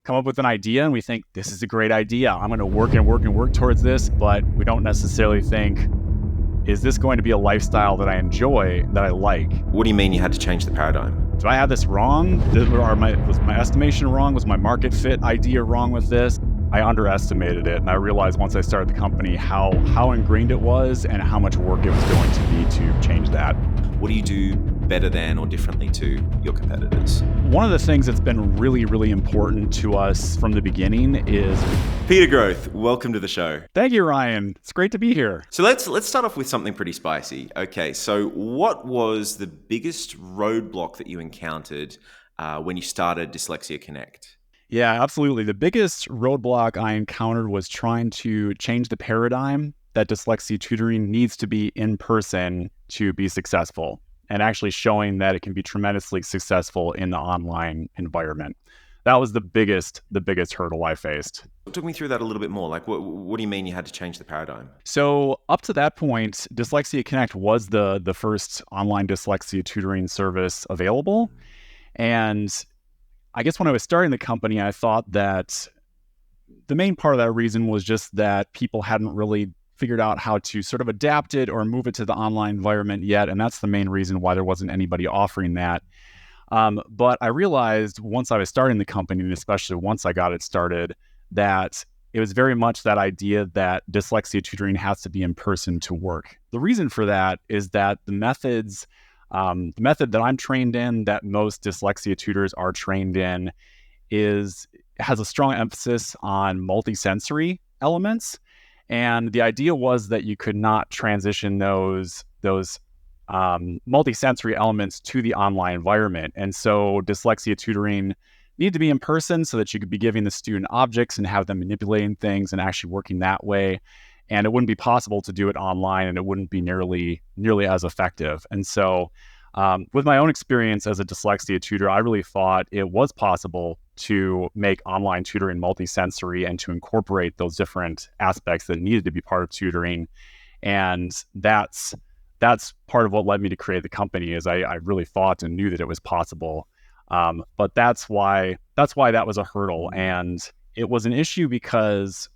come up with an idea and we think this is a great idea. I'm going to work and work and work towards this, but we don't necessarily think, is this going to be a lifestyle that I enjoy, that I like? What do you mean you had to change the paradigm? Did I have this wrong? Was my estimation wrong? Was my market fit idea wrong with this? I underestimated it, and I realized once I started the company how ingrained it was and how much work it was going to be to change that. What do you do better than or differently to your competitors? One of the things that's been really, really important to us from the beginning is... Peter Groth, welcome to the show. Thank you, Ryan. It's great to be here. So let's start off with something pretty spicy. Okay, so what was the biggest roadblock that you encountered when you started Dyslexia Connect? Yeah, absolutely. The biggest roadblock I encountered was trying to change the paradigm that dyslexia tutoring needs to be in person to be successful, and actually showing that it can be tremendously successful in the online environment. That was the biggest hurdle I faced. Talk me through that a little bit more. Like, what do you mean you had to change the paradigm? So up to that point, Dyslexia Connect was the first online dyslexia tutoring service available. And I guess when I was starting the company, I thought that the main part of that reason was just that people hadn't really figured out how to sort of adapt it or move it to the online environment yet. And that's the main reason why there wasn't anybody offering that. But I realized once I was starting the company, and especially once I got it started, that it was very much that idea that dyslexia tutoring has to be in person to work. The reason for that is that the method that I'm trained in, that most dyslexia tutors are trained in, has a strong emphasis on multisensory elements. And the idea was that you could not transition those multisensory elements to the online environment. And so dyslexia tutoring needed to be in person so that you could be giving the student objects and have them manipulating things and actually working that way. And it wouldn't be possible to do it online, and it wouldn't be nearly as effective. And so with my own experience as a dyslexia tutor, I really thought it was possible to make online tutoring multisensory and to incorporate those different aspects that needed to be part of tutoring. And that's part of what led me to create the company, is I really thought and knew that it was possible. But that's why that was a hurdle. And it was an issue because,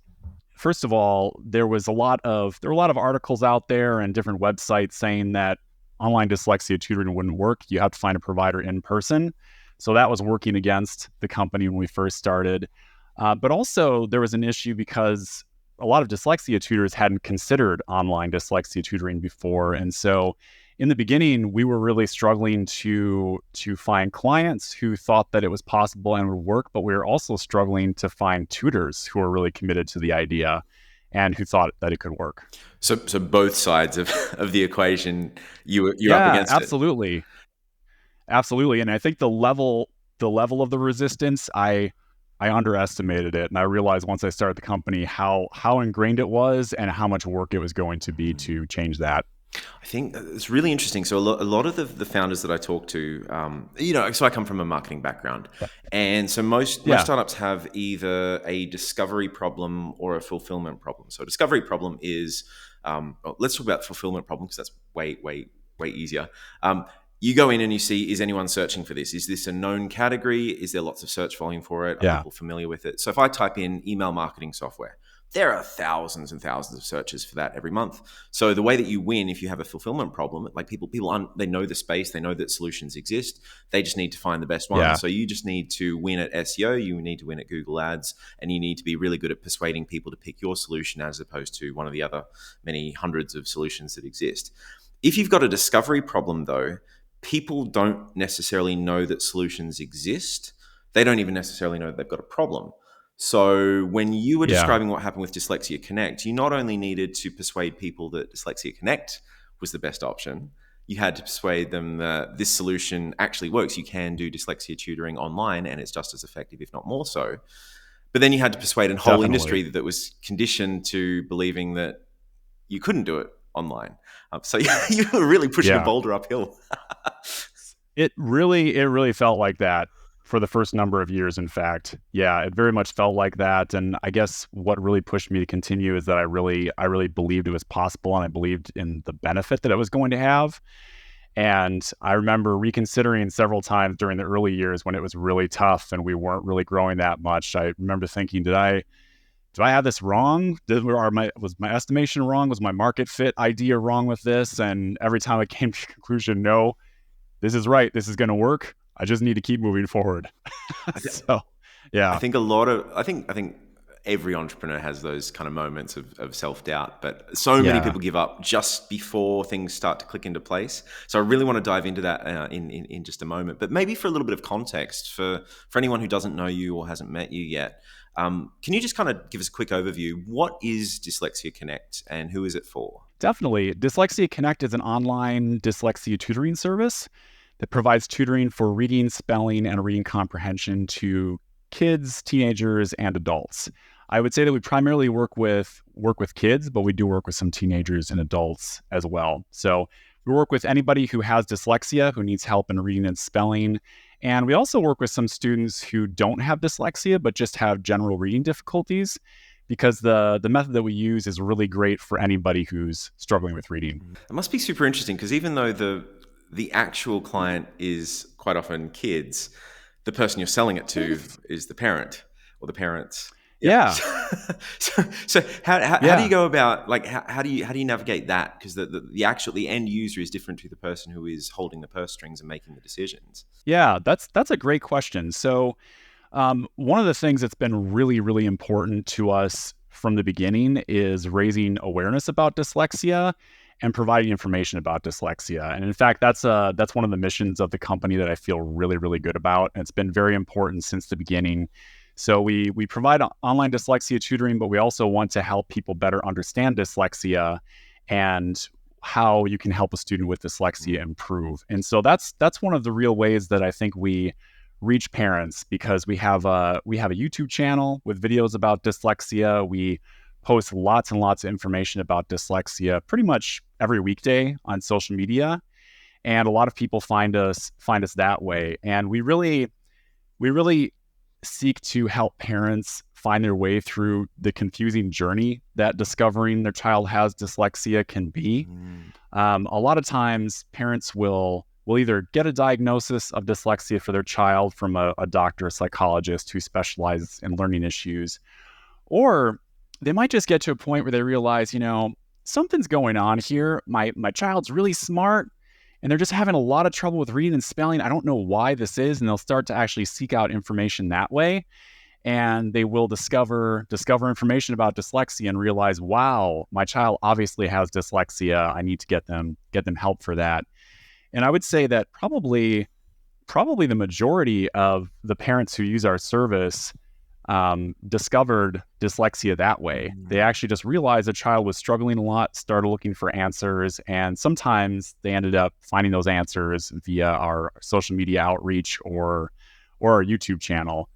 first of all, there were a lot of articles out there and different websites saying that online dyslexia tutoring wouldn't work. You have to find a provider in person. So that was working against the company when we first started. But also there was an issue because a lot of dyslexia tutors hadn't considered online dyslexia tutoring before. And so in the beginning, we were really struggling to find clients who thought that it was possible and would work, but we were also struggling to find tutors who were really committed to the idea and who thought that it could work. So both sides of the equation, you're up against absolutely. it. Absolutely. And I think the level of the resistance, I underestimated it. And I realized once I started the company how ingrained it was and how much work it was going to be to change that. I think it's really interesting. So a lot of the founders that I talk to, so I come from a marketing background. And so most startups have either a discovery problem or a fulfillment problem. So a discovery problem is, let's talk about the fulfillment problem because that's way easier. You go in and you see, is anyone searching for this? Is this a known category? Is there lots of search volume for it? Are people familiar with it? So if I type in email marketing software, there are thousands and thousands of searches for that every month. So the way that you win if you have a fulfillment problem, like people they know the space, they know that solutions exist. They just need to find the best one. Yeah. So you just need to win at SEO, you need to win at Google Ads, and you need to be really good at persuading people to pick your solution as opposed to one of the other many hundreds of solutions that exist. If you've got a discovery problem though, people don't necessarily know that solutions exist. They don't even necessarily know that they've got a problem. So when you were describing what happened with Dyslexia Connect, you not only needed to persuade people that Dyslexia Connect was the best option, you had to persuade them that this solution actually works. You can do dyslexia tutoring online and it's just as effective, if not more so. But then you had to persuade a whole industry that was conditioned to believing that you couldn't do it online. So you were really pushing a boulder uphill. It really felt like that for the first number of years, in fact. Yeah, it very much felt like that. And I guess what really pushed me to continue is that I really believed it was possible, and I believed in the benefit that it was going to have. And I remember reconsidering several times during the early years when it was really tough and we weren't really growing that much. I remember thinking, did I have this wrong? Was my estimation wrong? Was my market fit idea wrong with this? And every time I came to the conclusion, no, this is right. This is going to work. I just need to keep moving forward. I, th- So, I yeah, think a lot of I think every entrepreneur has those kind of moments of self-doubt, but so many yeah, people give up just before things start to click into place. So I really want to dive into that in just a moment, but maybe for a little bit of context for anyone who doesn't know you or hasn't met you yet, can you just kind of give us a quick overview? What is Dyslexia Connect and who is it for? definitely. Dyslexia Connect is an online dyslexia tutoring service that provides tutoring for reading, spelling, and reading comprehension to kids, teenagers, and adults. I would say that we primarily work with kids, but we do work with some teenagers and adults as well. So we work with anybody who has dyslexia, who needs help in reading and spelling. And we also work with some students who don't have dyslexia, but just have general reading difficulties, because the method that we use is really great for anybody who's struggling with reading. It must be super interesting because even though the actual client is quite often kids, the person you're selling it to is the parent or the parents. Yeah. Yeah, So how do you yeah. go about, like, how do you navigate that? Because the end user is different to the person who is holding the purse strings and making the decisions. Yeah, that's a great question. So, one of the things that's been really, really important to us from the beginning is raising awareness about dyslexia and providing information about dyslexia. And in fact, that's one of the missions of the company that I feel really, really good about. And it's been very important since the beginning. So we provide online dyslexia tutoring, but we also want to help people better understand dyslexia and how you can help a student with dyslexia improve. And so that's one of the real ways that I think we reach parents, because we have a YouTube channel with videos about dyslexia. We post lots and lots of information about dyslexia pretty much every weekday on social media, and a lot of people find us that way. And we really seek to help parents find their way through the confusing journey that discovering their child has dyslexia can be. Mm. A lot of times, parents will either get a diagnosis of dyslexia for their child from a doctor, a psychologist who specializes in learning issues, or they might just get to a point where they realize, something's going on here. My child's really smart, and they're just having a lot of trouble with reading and spelling. I don't know why this is, and they'll start to actually seek out information that way. And they will discover information about dyslexia and realize, wow, my child obviously has dyslexia. I need to get them help for that. And I would say that probably the majority of the parents who use our service discovered dyslexia that way. They actually just realized a child was struggling a lot, started looking for answers, and sometimes they ended up finding those answers via our social media outreach or our YouTube channel.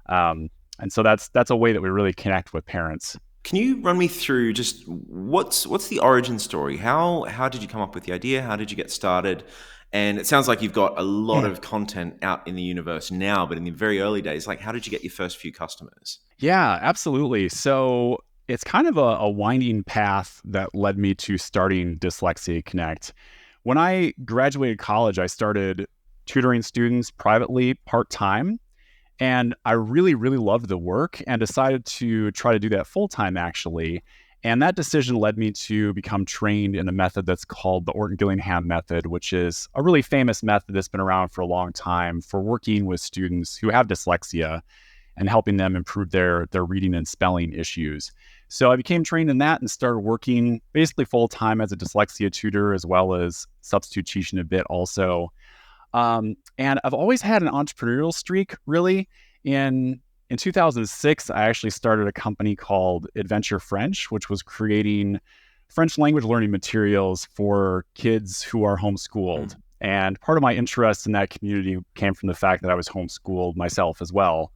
And so that's a way that we really connect with parents. Can you run me through just what's the origin story? How did you come up with the idea? How did you get started? And it sounds like you've got a lot of content out in the universe now, but in the very early days, like, how did you get your first few customers? Yeah, absolutely. So it's kind of a winding path that led me to starting Dyslexia Connect. When I graduated college, I started tutoring students privately part-time. And I really, really loved the work and decided to try to do that full-time, actually. And that decision led me to become trained in a method that's called the Orton-Gillingham method, which is a really famous method that's been around for a long time for working with students who have dyslexia and helping them improve their reading and spelling issues. So I became trained in that and started working basically full-time as a dyslexia tutor, as well as substitute teaching a bit also. And I've always had an entrepreneurial streak, really. In 2006, I actually started a company called Adventure French, which was creating French language learning materials for kids who are homeschooled. And part of my interest in that community came from the fact that I was homeschooled myself as well,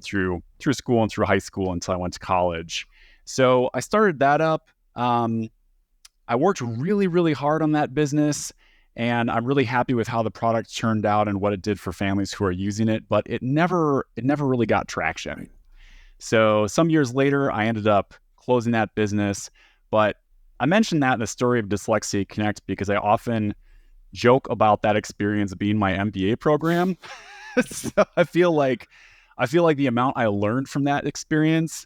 through school and through high school until I went to college. So I started that up. I worked really, really hard on that business, and I'm really happy with how the product turned out and what it did for families who are using it, but it never really got traction. So some years later, I ended up closing that business. But I mentioned that in the story of Dyslexia Connect because I often joke about that experience being my MBA program. So I feel like the amount I learned from that experience,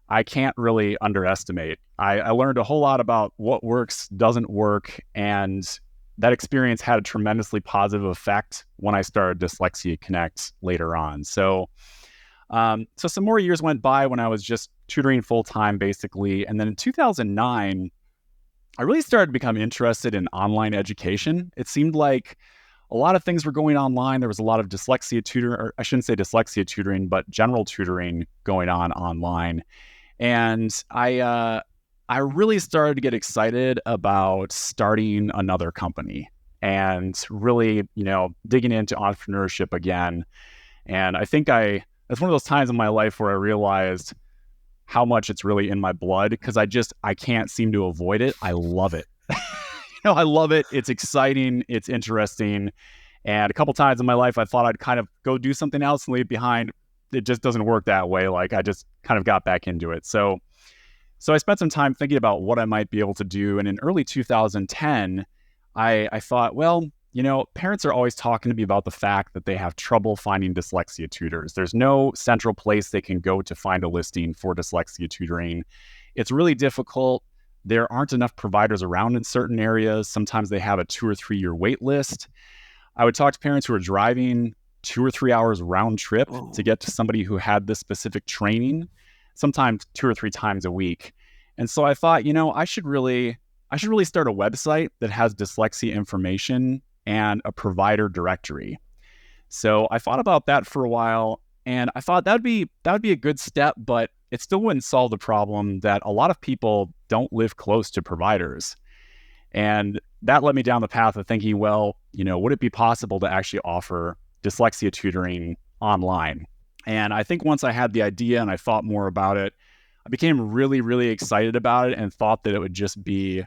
I can't really underestimate. I learned a whole lot about what works, doesn't work, and that experience had a tremendously positive effect when I started Dyslexia Connect later on. So some more years went by when I was just tutoring full time, basically, and then in 2009, I really started to become interested in online education. It seemed like a lot of things were going online. There was a lot of dyslexia tutoring, or I shouldn't say dyslexia tutoring, but general tutoring going on online. And I really started to get excited about starting another company and really, digging into entrepreneurship again. And I think that's one of those times in my life where I realized how much it's really in my blood, because I can't seem to avoid it. I love it. I love it. It's exciting. It's interesting. And a couple times in my life, I thought I'd kind of go do something else and leave it behind. It just doesn't work that way. Like, I just kind of got back into it. So I spent some time thinking about what I might be able to do. And in early 2010, I thought, well, parents are always talking to me about the fact that they have trouble finding dyslexia tutors. There's no central place they can go to find a listing for dyslexia tutoring. It's really difficult. There aren't enough providers around in certain areas. Sometimes they have a 2 or 3 year wait list. I would talk to parents who are driving 2 or 3 hours round trip to get to somebody who had this specific training, sometimes 2 or 3 times a week. And so I thought, I should really start a website that has dyslexia information and a provider directory. So I thought about that for a while, and I thought that'd be a good step, but it still wouldn't solve the problem that a lot of people don't live close to providers. And that led me down the path of thinking, well, would it be possible to actually offer dyslexia tutoring online? And I think once I had the idea and I thought more about it, I became really, really excited about it and thought that it would just be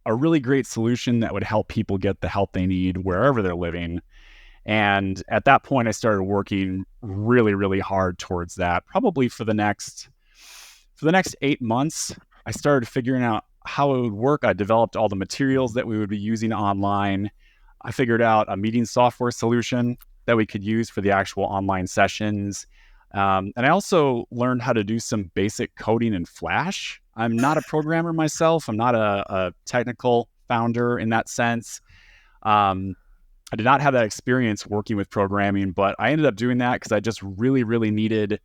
a really great solution that would help people get the help they need wherever they're living. And at that point, I started working really, really hard towards that. Probably for the next 8 months, I started figuring out how it would work. I developed all the materials that we would be using online. I figured out a meeting software solution that we could use for the actual online sessions. And I also learned how to do some basic coding in Flash. I'm not a programmer myself. I'm not a technical founder in that sense. I did not have that experience working with programming, but I ended up doing that because I just really, really needed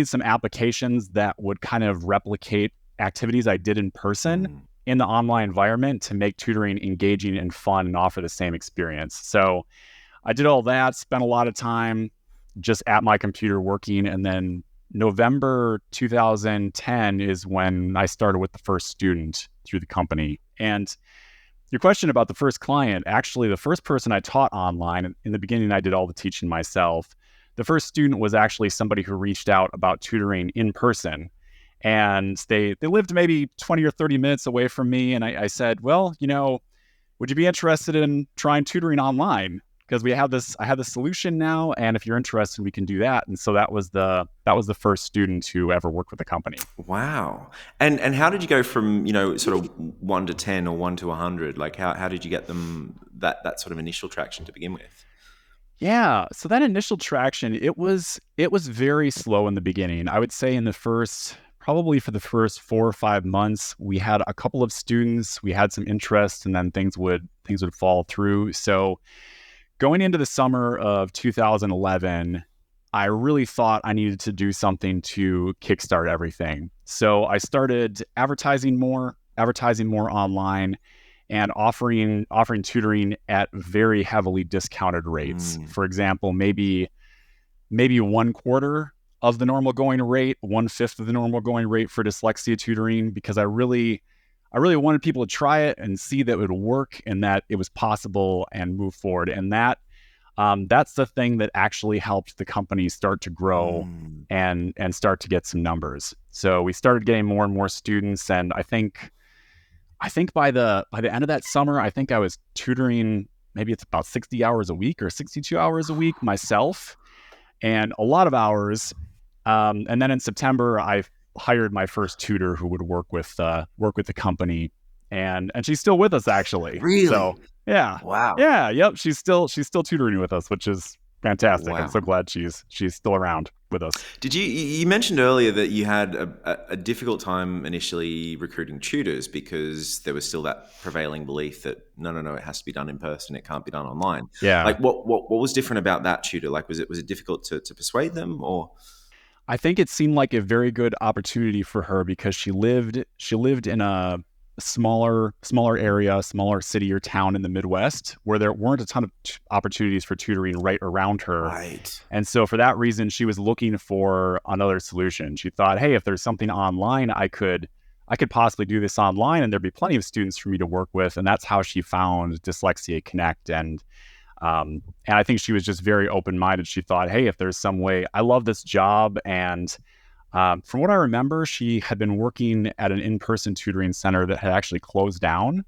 some applications that would kind of replicate activities I did in person in the online environment to make tutoring engaging and fun and offer the same experience. So I did all that, spent a lot of time just at my computer working. And then November 2010 is when I started with the first student through the company. And your question about the first client, actually, the first person I taught online, in the beginning, I did all the teaching myself. The first student was actually somebody who reached out about tutoring in person. And they lived maybe 20 or 30 minutes away from me. And I said, well, would you be interested in trying tutoring online? Because I have this solution now, and if you're interested, we can do that. And so that was the first student who ever worked with the company. Wow. And how did you go from, sort of 1 to 10 or 1 to 100? Like how did you get them that sort of initial traction to begin with? Yeah. So that initial traction, it was very slow in the beginning. I would say probably for the first 4 or 5 months, we had a couple of students, we had some interest, and then things would fall through. So going into the summer of 2011, I really thought I needed to do something to kickstart everything. So I started advertising more online, and offering tutoring at very heavily discounted rates. For example, maybe 1/4 of the normal going rate, 1/5 of the normal going rate for dyslexia tutoring, because I really wanted people to try it and see that it would work and that it was possible and move forward. And that's the thing that actually helped the company start to grow and start to get some numbers. So we started getting more and more students, and I think by the end of that summer, I think I was tutoring, maybe it's about 60 hours a week or 62 hours a week myself, and a lot of hours. And then in September, I hired my first tutor who would work with the company and she's still with us actually. So Really? yeah, Wow. yeah, yep. She's still tutoring with us, which is fantastic. I'm Wow. so glad she's still around with us. Did you mentioned earlier that you had a difficult time initially recruiting tutors because there was still that prevailing belief that no, it has to be done in person, it can't be done online. Yeah, Like what was different about that tutor? Like was it difficult to persuade them or I think it seemed like a very good opportunity for her because she lived in a smaller area, smaller city or town in the Midwest where there weren't a ton of opportunities for tutoring right around her. right? And so for that reason, she was looking for another solution. She thought, hey, if there's something online, I could possibly do this online and there'd be plenty of students for me to work with. And that's how she found Dyslexia Connect. And I think she was just very open-minded. She thought, hey, if there's some way, I love this job. And from what I remember, she had been working at an in-person tutoring center that had actually closed down.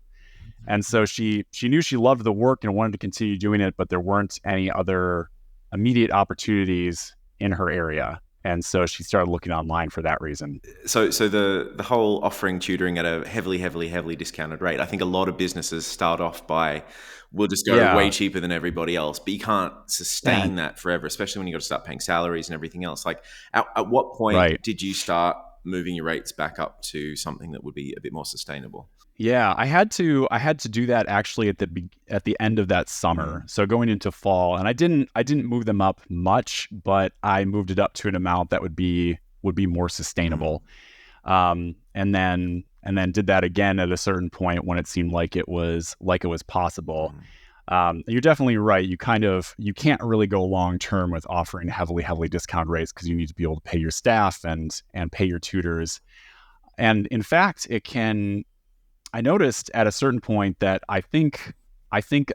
And so she knew she loved the work and wanted to continue doing it, but there weren't any other immediate opportunities in her area. And so she started looking online for that reason. So the whole offering tutoring at a heavily discounted rate. I think a lot of businesses start off by we'll just go way Yeah. cheaper than everybody else, but you can't Yeah. sustain that forever, especially when you got to start paying salaries and everything else. Like at what point Right. did you start moving your rates back up to something that would be a bit more sustainable? Yeah, I had to do that actually at the end of that summer. Mm, So going into fall, and I didn't move them up much, but I moved it up to an amount that would be more mm, sustainable. And then did that again at a certain point when it seemed like it was possible. mm. You're definitely right. You can't really go long term with offering heavily discount rates because you need to be able to pay your staff and pay your tutors. And in fact, I noticed at a certain point that I think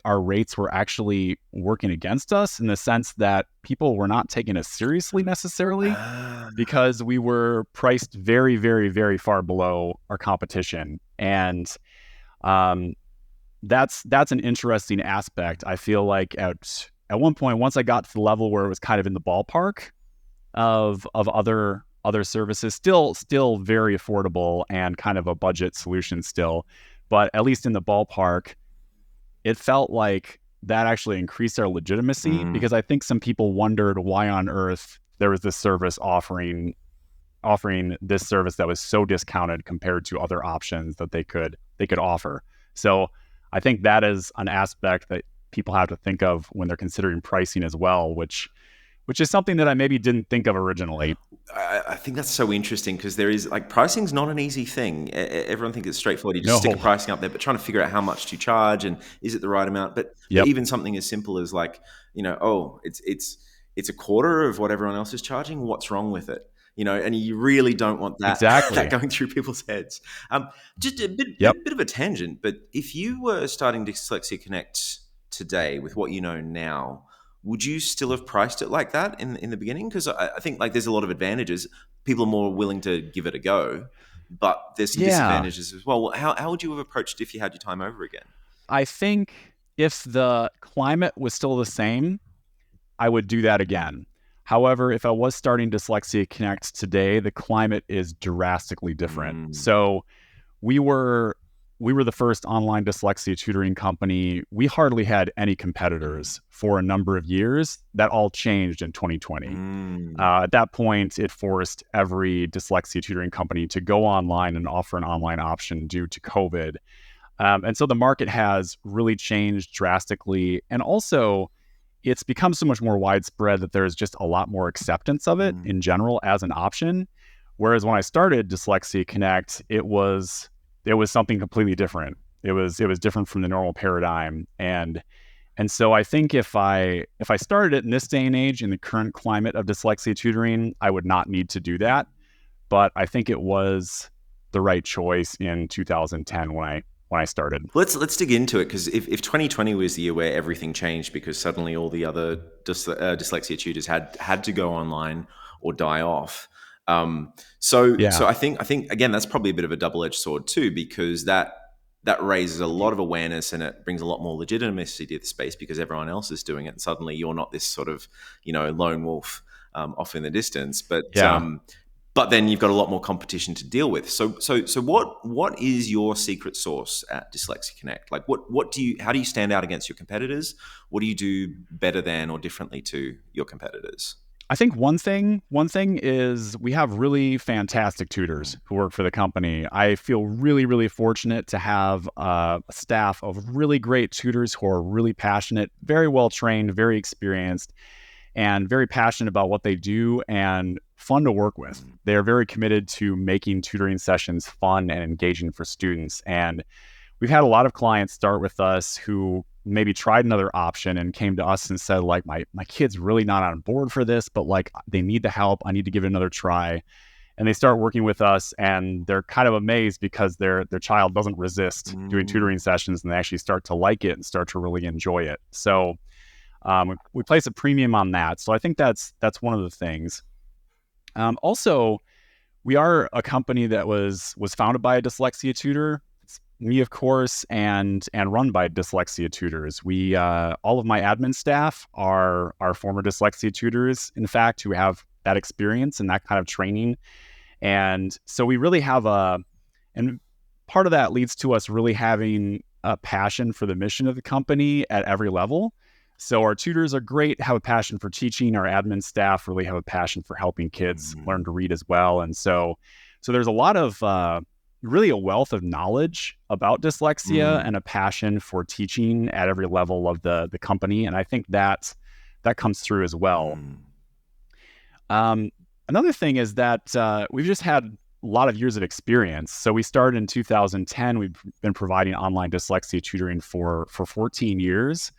our rates were actually working against us in the sense that people were not taking us seriously necessarily Ah, because we were priced very, very, very far below our competition. And um, that's an interesting aspect. I feel like at one point, once I got to the level where it was kind of in the ballpark of other services, still very affordable and kind of a budget solution still, but at least in the ballpark, it felt like that actually increased our legitimacy mm. because I think some people wondered why on earth there was this service offering this service that was so discounted compared to other options that they could offer. So I think that is an aspect that people have to think of when they're considering pricing as well, which is something that I maybe didn't think of originally. I think that's so interesting because there is like pricing's not an easy thing. Everyone thinks it's straightforward. You just stick a No. pricing up there, but trying to figure out how much to charge and is it the right amount. But Yep. even something as simple as like oh, it's a quarter of what everyone else is charging. What's wrong with it? And you really don't want that that Exactly. going through people's heads. Just a bit, Yep. bit of a tangent, but if you were starting Dyslexia Connect today with what you know now, would you still have priced it like that in the beginning? Because I think like there's a lot of advantages. People are more willing to give it a go, but there's some Yeah. disadvantages as well. How would you have approached it if you had your time over again? I think if the climate was still the same, I would do that again. However, if I was starting Dyslexia Connect today, the climate is drastically different. Mm, So we were we were the first online dyslexia tutoring company. We hardly had any competitors for a number of years. That all changed in 2020. mm, At that point, it forced every dyslexia tutoring company to go online and offer an online option due to COVID. And so the market has really changed drastically. And also, it's become so much more widespread that there's just a lot more acceptance of it mm. in general as an option. Whereas when I started Dyslexia Connect, it was something completely different. It was different from the normal paradigm. And so I think if I started it in this day and age in the current climate of dyslexia tutoring, I would not need to do that. But I think it was the right choice in 2010 when I started. Let's dig into it because if 2020 was the year where everything changed because suddenly all the other dyslexia tutors had to go online or die off. So Yeah. I think again that's probably a bit of a double edged sword too because that raises a lot of awareness and it brings a lot more legitimacy to the space because everyone else is doing it and suddenly you're not this sort of lone wolf off in the distance. But Yeah. but then you've got a lot more competition to deal with. So what is your secret sauce at Dyslexia Connect? Like how do you stand out against your competitors? What do you do better than or differently to your competitors? I think one thing is we have really fantastic tutors who work for the company. I feel really, really fortunate to have a staff of really great tutors who are really passionate, very well trained, very experienced, and very passionate about what they do and fun to work with. They are very committed to making tutoring sessions fun and engaging for students. And we've had a lot of clients start with us who maybe tried another option and came to us and said, like, my kid's really not on board for this, but like they need the help. I need to give it another try. And they start working with us and they're kind of amazed because their child doesn't resist doing tutoring sessions, and they actually start to like it and start to really enjoy it. So we place a premium on that. So I think that's one of the things. Also, we are a company that was founded by a dyslexia tutor. It's me, of course, and run by dyslexia tutors. We all of my admin staff are former dyslexia tutors, in fact, who have that experience and that kind of training. And so we really have and part of that leads to us really having a passion for the mission of the company at every level. So our tutors are great, have a passion for teaching. Our admin staff really have a passion for helping kids learn to read as well. And so there's a lot of really a wealth of knowledge about dyslexia and a passion for teaching at every level of the company. And I think that comes through as well. Another thing is that we've just had a lot of years of experience. So we started in 2010. We've been providing online dyslexia tutoring for 14 years.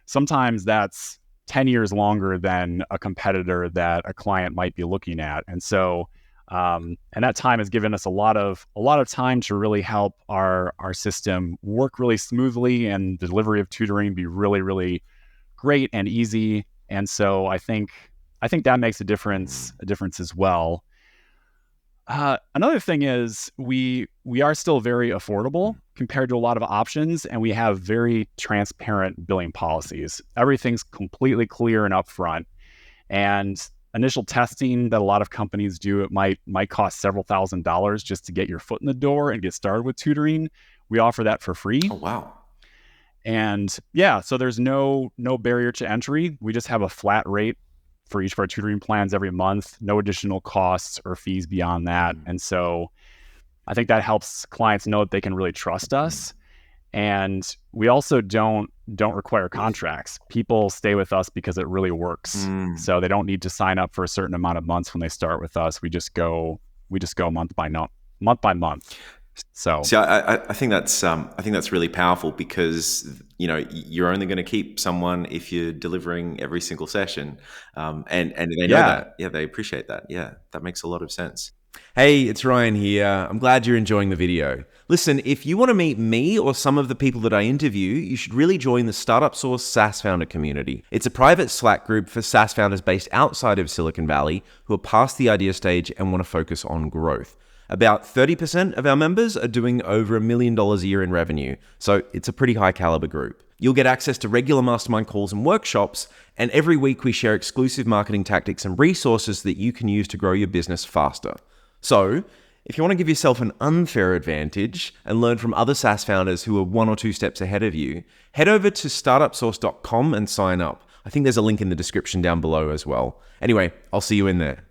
Sometimes that's 10 years longer than a competitor that a client might be looking at. And so, and that time has given us a lot of time to really help our system work really smoothly and the delivery of tutoring be really, really great and easy. And so I think that makes a difference as well. Another thing is we are still very affordable compared to a lot of options, and we have very transparent billing policies. Everything's completely clear and upfront. And initial testing that a lot of companies do, it might cost several $1,000s just to get your foot in the door and get started with tutoring. We offer that for free. Oh, wow. And yeah, so there's no barrier to entry. We just have a flat rate for each of our tutoring plans every month, no additional costs or fees beyond that. And so I think that helps clients know that they can really trust us. And we also don't require contracts. People stay with us because it really works. So they don't need to sign up for a certain amount of months when they start with us. We just go month by month. So see, I think that's really powerful because you're only going to keep someone if you're delivering every single session, and they know that. Yeah, they appreciate that. Yeah, that makes a lot of sense. Hey, it's Ryan here. I'm glad you're enjoying the video. Listen, if you want to meet me or some of the people that I interview, you should really join the StartupSauce SaaS founder community. It's a private Slack group for SaaS founders based outside of Silicon Valley who are past the idea stage and want to focus on growth. About 30% of our members are doing over $1 million a year in revenue, so it's a pretty high caliber group. You'll get access to regular mastermind calls and workshops, and every week we share exclusive marketing tactics and resources that you can use to grow your business faster. So, if you want to give yourself an unfair advantage and learn from other SaaS founders who are 1 or 2 steps ahead of you, head over to startupsauce.com and sign up. I think there's a link in the description down below as well. Anyway, I'll see you in there.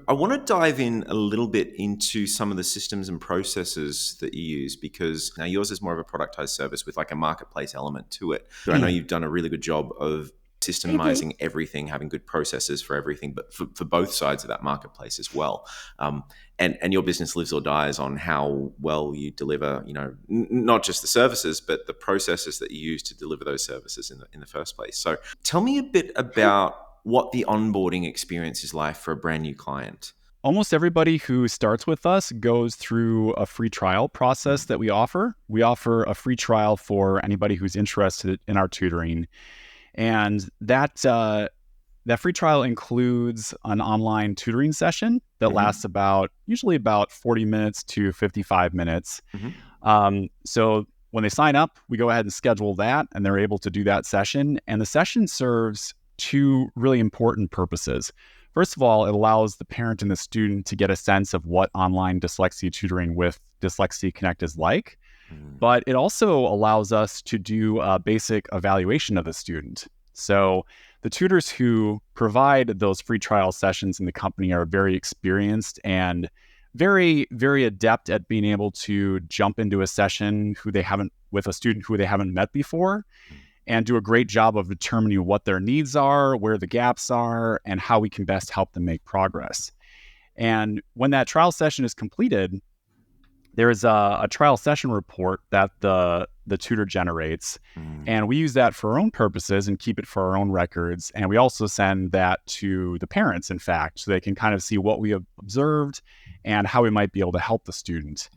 I want to dive in a little bit into some of the systems and processes that you use, because now yours is more of a productized service with like a marketplace element to it. I know you've done a really good job of systemizing everything, having good processes for everything, but for both sides of that marketplace as well. And your business lives or dies on how well you deliver, not just the services, but the processes that you use to deliver those services in the first place. So tell me a bit about what the onboarding experience is like for a brand new client. Almost everybody who starts with us goes through a free trial process that we offer. We offer a free trial for anybody who's interested in our tutoring. And that free trial includes an online tutoring session that lasts usually about 40 minutes to 55 minutes. So when they sign up, we go ahead and schedule that, and they're able to do that session. And the session serves 2 really important purposes. First of all, it allows the parent and the student to get a sense of what online dyslexia tutoring with Dyslexia Connect is like. But it also allows us to do a basic evaluation of the student. So the tutors who provide those free trial sessions in the company are very experienced and very, very adept at being able to jump into a session with a student who they haven't met before, and do a great job of determining what their needs are, where the gaps are, and how we can best help them make progress. And when that trial session is completed, there is a trial session report that the tutor generates, and we use that for our own purposes and keep it for our own records. And we also send that to the parents, in fact, so they can kind of see what we have observed and how we might be able to help the student.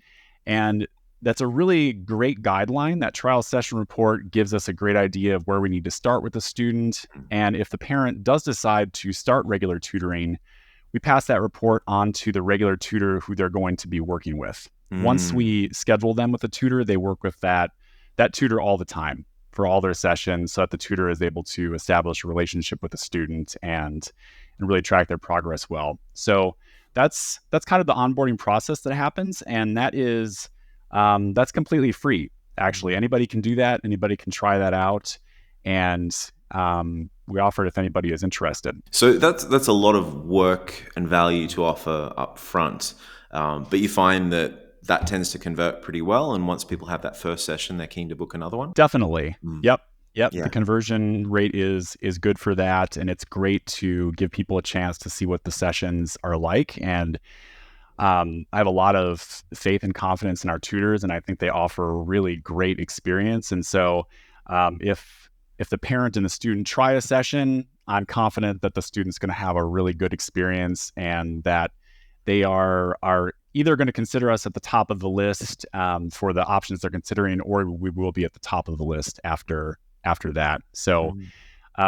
And that's a really great guideline. That trial session report gives us a great idea of where we need to start with the student. And if the parent does decide to start regular tutoring, we pass that report on to the regular tutor who they're going to be working with. Once we schedule them with a tutor, they work with that tutor all the time for all their sessions, so that the tutor is able to establish a relationship with the student and really track their progress well. So that's kind of the onboarding process that happens, and that's completely free. Actually, anybody can do that. Anybody can try that out, and we offer it if anybody is interested. So that's a lot of work and value to offer up front, but you find that tends to convert pretty well. And once people have that first session, they're keen to book another one. Definitely. Yep. Yeah. The conversion rate is good for that. And it's great to give people a chance to see what the sessions are like. And I have a lot of faith and confidence in our tutors, and I think they offer a really great experience. And so if the parent and the student try a session, I'm confident that the student's going to have a really good experience, and that they are either going to consider us at the top of the list for the options they're considering, or we will be at the top of the list after that. So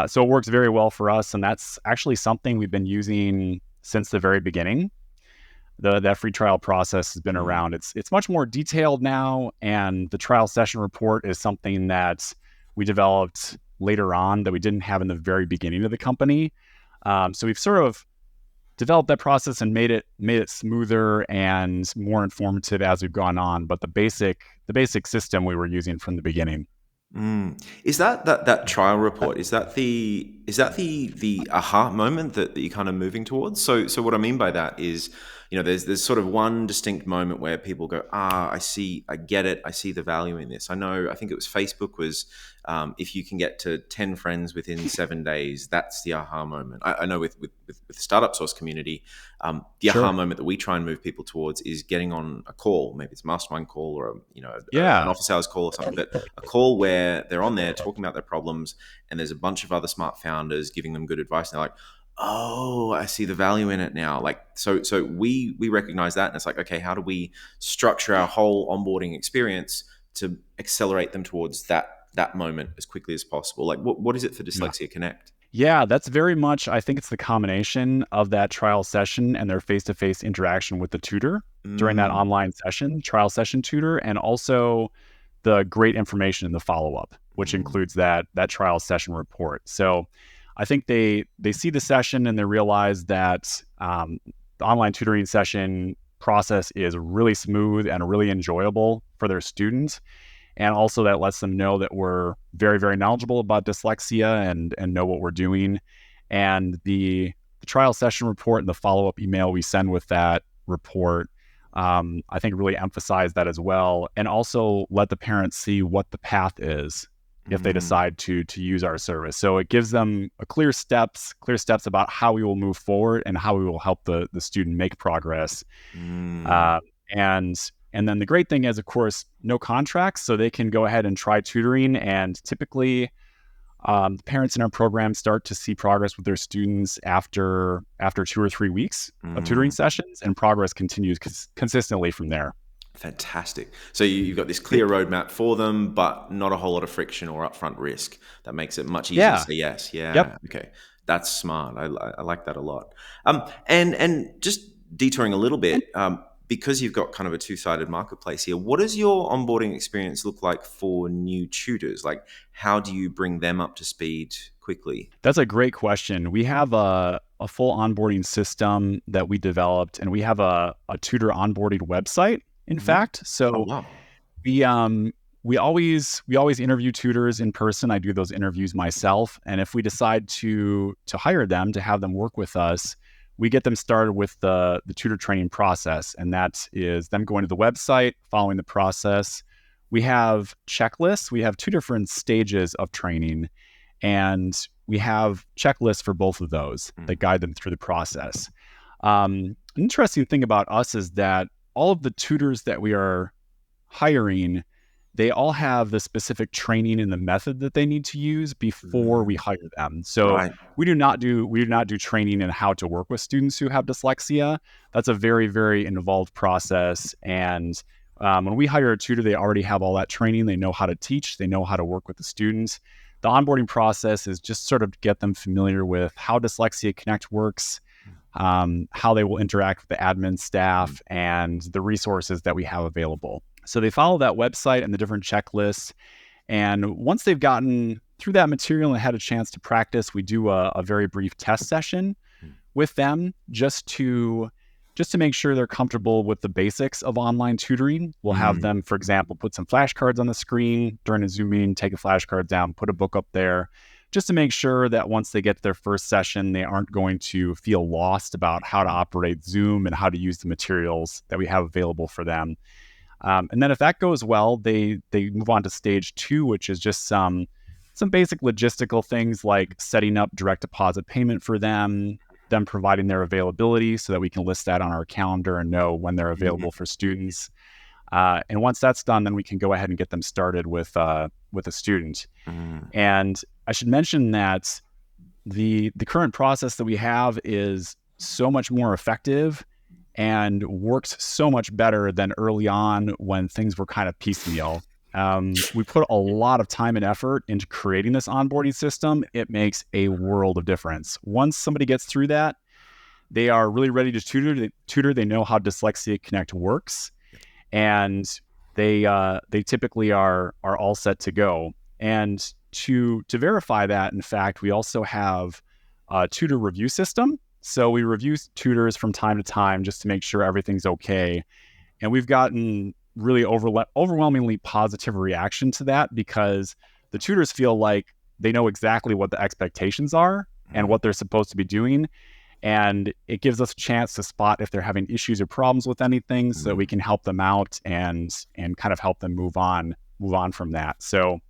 so it works very well for us, and that's actually something we've been using since the very beginning. That free trial process has been around. It's much more detailed now, and the trial session report is something that we developed later on that we didn't have in the very beginning of the company. So we've sort of developed that process and made it smoother and more informative as we've gone on. But the basic system we were using from the beginning. Is that trial report? Is that the aha moment that you're kind of moving towards? So what I mean by that is, there's sort of one distinct moment where people go, I get it, I see the value in this. I think it was Facebook was, if you can get to 10 friends within 7 days, that's the aha moment. I know with the StartupSauce community, the aha moment that we try and move people towards is getting on a call. Maybe it's a mastermind call or an office hours call or something, but a call where they're on there talking about their problems, and there's a bunch of other smart founders giving them good advice. And they're like, oh, I see the value in it now. Like, so we recognize that, and it's like, okay, how do we structure our whole onboarding experience to accelerate them towards that moment as quickly as possible? Like, what is it for Dyslexia Connect? Yeah, that's very much, I think it's the combination of that trial session and their face-to-face interaction with the tutor during that online session, trial session tutor, and also the great information in the follow-up, which includes that trial session report. So I think they see the session and they realize that the online tutoring session process is really smooth and really enjoyable for their students. And also that lets them know that we're very, very knowledgeable about dyslexia and know what we're doing. And the trial session report and the follow-up email we send with that report, I think really emphasize that as well. And also let the parents see what the path is if they decide to use our service. So it gives them clear steps about how we will move forward and how we will help the student make progress. And then the great thing is, of course, no contracts, so they can go ahead and try tutoring. And typically, the parents in our program start to see progress with their students after 2 or 3 weeks of tutoring sessions, and progress continues consistently from there. Fantastic. So you've got this clear roadmap for them, but not a whole lot of friction or upfront risk. That makes it much easier to say yes. Yeah. Yep. Okay. That's smart. I like that a lot. And just detouring a little bit, because you've got kind of a two-sided marketplace here, what does your onboarding experience look like for new tutors? Like, how do you bring them up to speed quickly? That's a great question. We have a full onboarding system that we developed, and we have a tutor onboarding website, in fact. Oh, So wow. we always interview tutors in person. I do those interviews myself, and if we decide to hire them, to have them work with us, we get them started with the tutor training process, and that is them going to the website, following the process. We have checklists. We have two different stages of training, and we have checklists for both of those that guide them through the process. An interesting thing about us is that all of the tutors that we are hiring, they all have the specific training and the method that they need to use before we hire them. So Right. we do not do training in how to work with students who have dyslexia. That's a very, very involved process. And when we hire a tutor, they already have all that training. They know how to teach. They know how to work with the students. The onboarding process is just sort of to get them familiar with how Dyslexia Connect works, how they will interact with the admin staff, and the resources that we have available. So they follow that website and the different checklists. And once they've gotten through that material and had a chance to practice, we do a very brief test session with them just to make sure they're comfortable with the basics of online tutoring. We'll have them, for example, put some flashcards on the screen during a Zoom meeting, take a flashcard down, put a book up there, just to make sure that once they get to their first session, they aren't going to feel lost about how to operate Zoom and how to use the materials that we have available for them. And then if that goes well, they move on to stage 2, which is just some basic logistical things like setting up direct deposit payment for them providing their availability so that we can list that on our calendar and know when they're available for students. And once that's done, then we can go ahead and get them started with a student. And I should mention that the current process that we have is so much more effective and works so much better than early on when things were kind of piecemeal. We put a lot of time and effort into creating this onboarding system. It makes a world of difference. Once somebody gets through that, they are really ready to tutor. They know how Dyslexia Connect works, and they typically are all set to go. And to verify that, in fact, we also have a tutor review system. So we review tutors from time to time just to make sure everything's okay. And we've gotten really overwhelmingly positive reaction to that because the tutors feel like they know exactly what the expectations are and what they're supposed to be doing. And it gives us a chance to spot if they're having issues or problems with anything so that we can help them out and kind of help them move on from that. So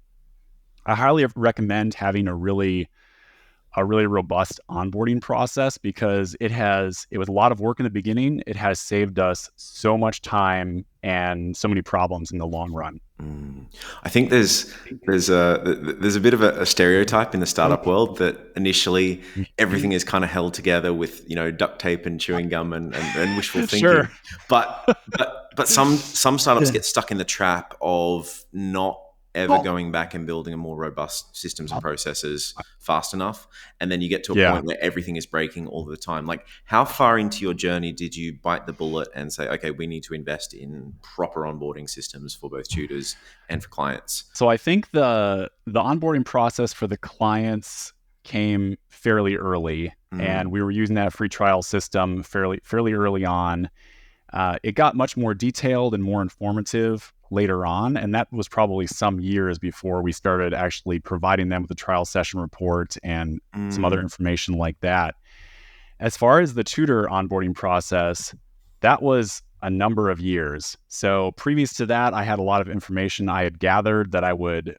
I highly recommend having a really robust onboarding process because it was a lot of work in the beginning. It has saved us so much time and so many problems in the long run. I think there's a bit of a stereotype in the startup world that initially everything is kind of held together with duct tape and chewing gum and wishful thinking. Sure. But some startups get stuck in the trap of not ever going back and building a more robust systems and processes fast enough. And then you get to a point where everything is breaking all the time. Like, how far into your journey did you bite the bullet and say, okay, we need to invest in proper onboarding systems for both tutors and for clients? So I think the onboarding process for the clients came fairly early, and we were using that free trial system fairly early on. It got much more detailed and more informative later on, and that was probably some years before we started actually providing them with a trial session report and some other information like that. As far as the tutor onboarding process, that was a number of years. So previous to that, I had a lot of information I had gathered that I would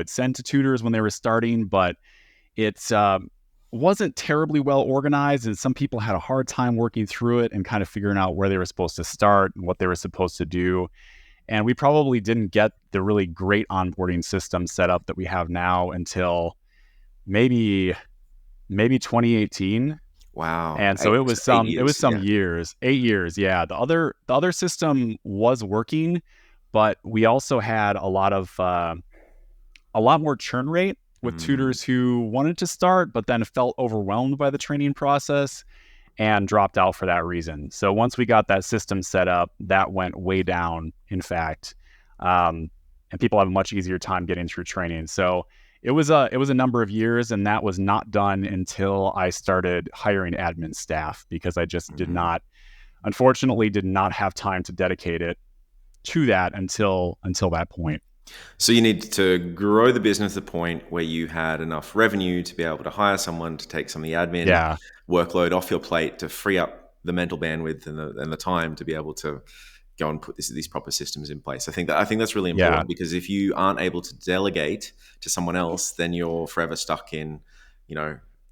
send to tutors when they were starting, but it wasn't terribly well organized, and some people had a hard time working through it and kind of figuring out where they were supposed to start and what they were supposed to do. And we probably didn't get the really great onboarding system set up that we have now until maybe 2018. Wow. And so it was some years, 8 years. Yeah. The other system was working, but we also had a lot more churn rate with tutors who wanted to start, but then felt overwhelmed by the training process. and dropped out for that reason. So once we got that system set up, that went way down, in fact. And people have a much easier time getting through training. So it was a number of years, and that was not done until I started hiring admin staff, because I just unfortunately did not have time to dedicate it to that until that point. So you need to grow the business to the point where you had enough revenue to be able to hire someone to take some of the admin workload off your plate, to free up the mental bandwidth and the time to be able to go and put these proper systems in place. I think that's really important, because if you aren't able to delegate to someone else, then you're forever stuck in,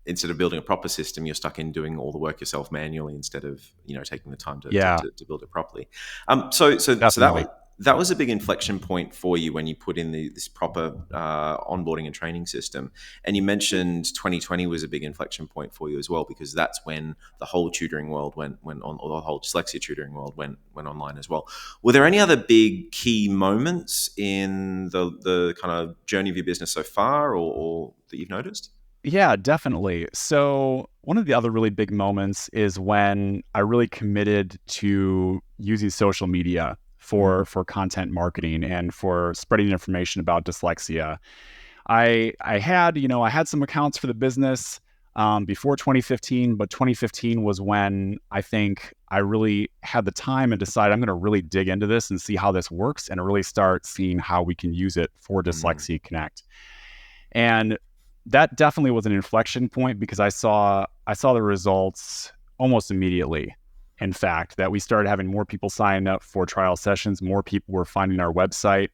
instead of building a proper system, you're stuck in doing all the work yourself manually instead of, taking the time to build it properly. So that was a big inflection point for you when you put in this proper onboarding and training system. And you mentioned 2020 was a big inflection point for you as well, because that's when the whole tutoring world went on, or the whole dyslexia tutoring world went online as well. Were there any other big key moments in the kind of journey of your business so far, or that you've noticed? Yeah, definitely. So one of the other really big moments is when I really committed to using social media for content marketing and for spreading information about dyslexia. I had some accounts for the business before 2015, but 2015 was when I think I really had the time and decided I'm going to really dig into this and see how this works, and really start seeing how we can use it for Dyslexia Connect. And that definitely was an inflection point, because I saw the results almost immediately. In fact, that we started having more people sign up for trial sessions, more people were finding our website,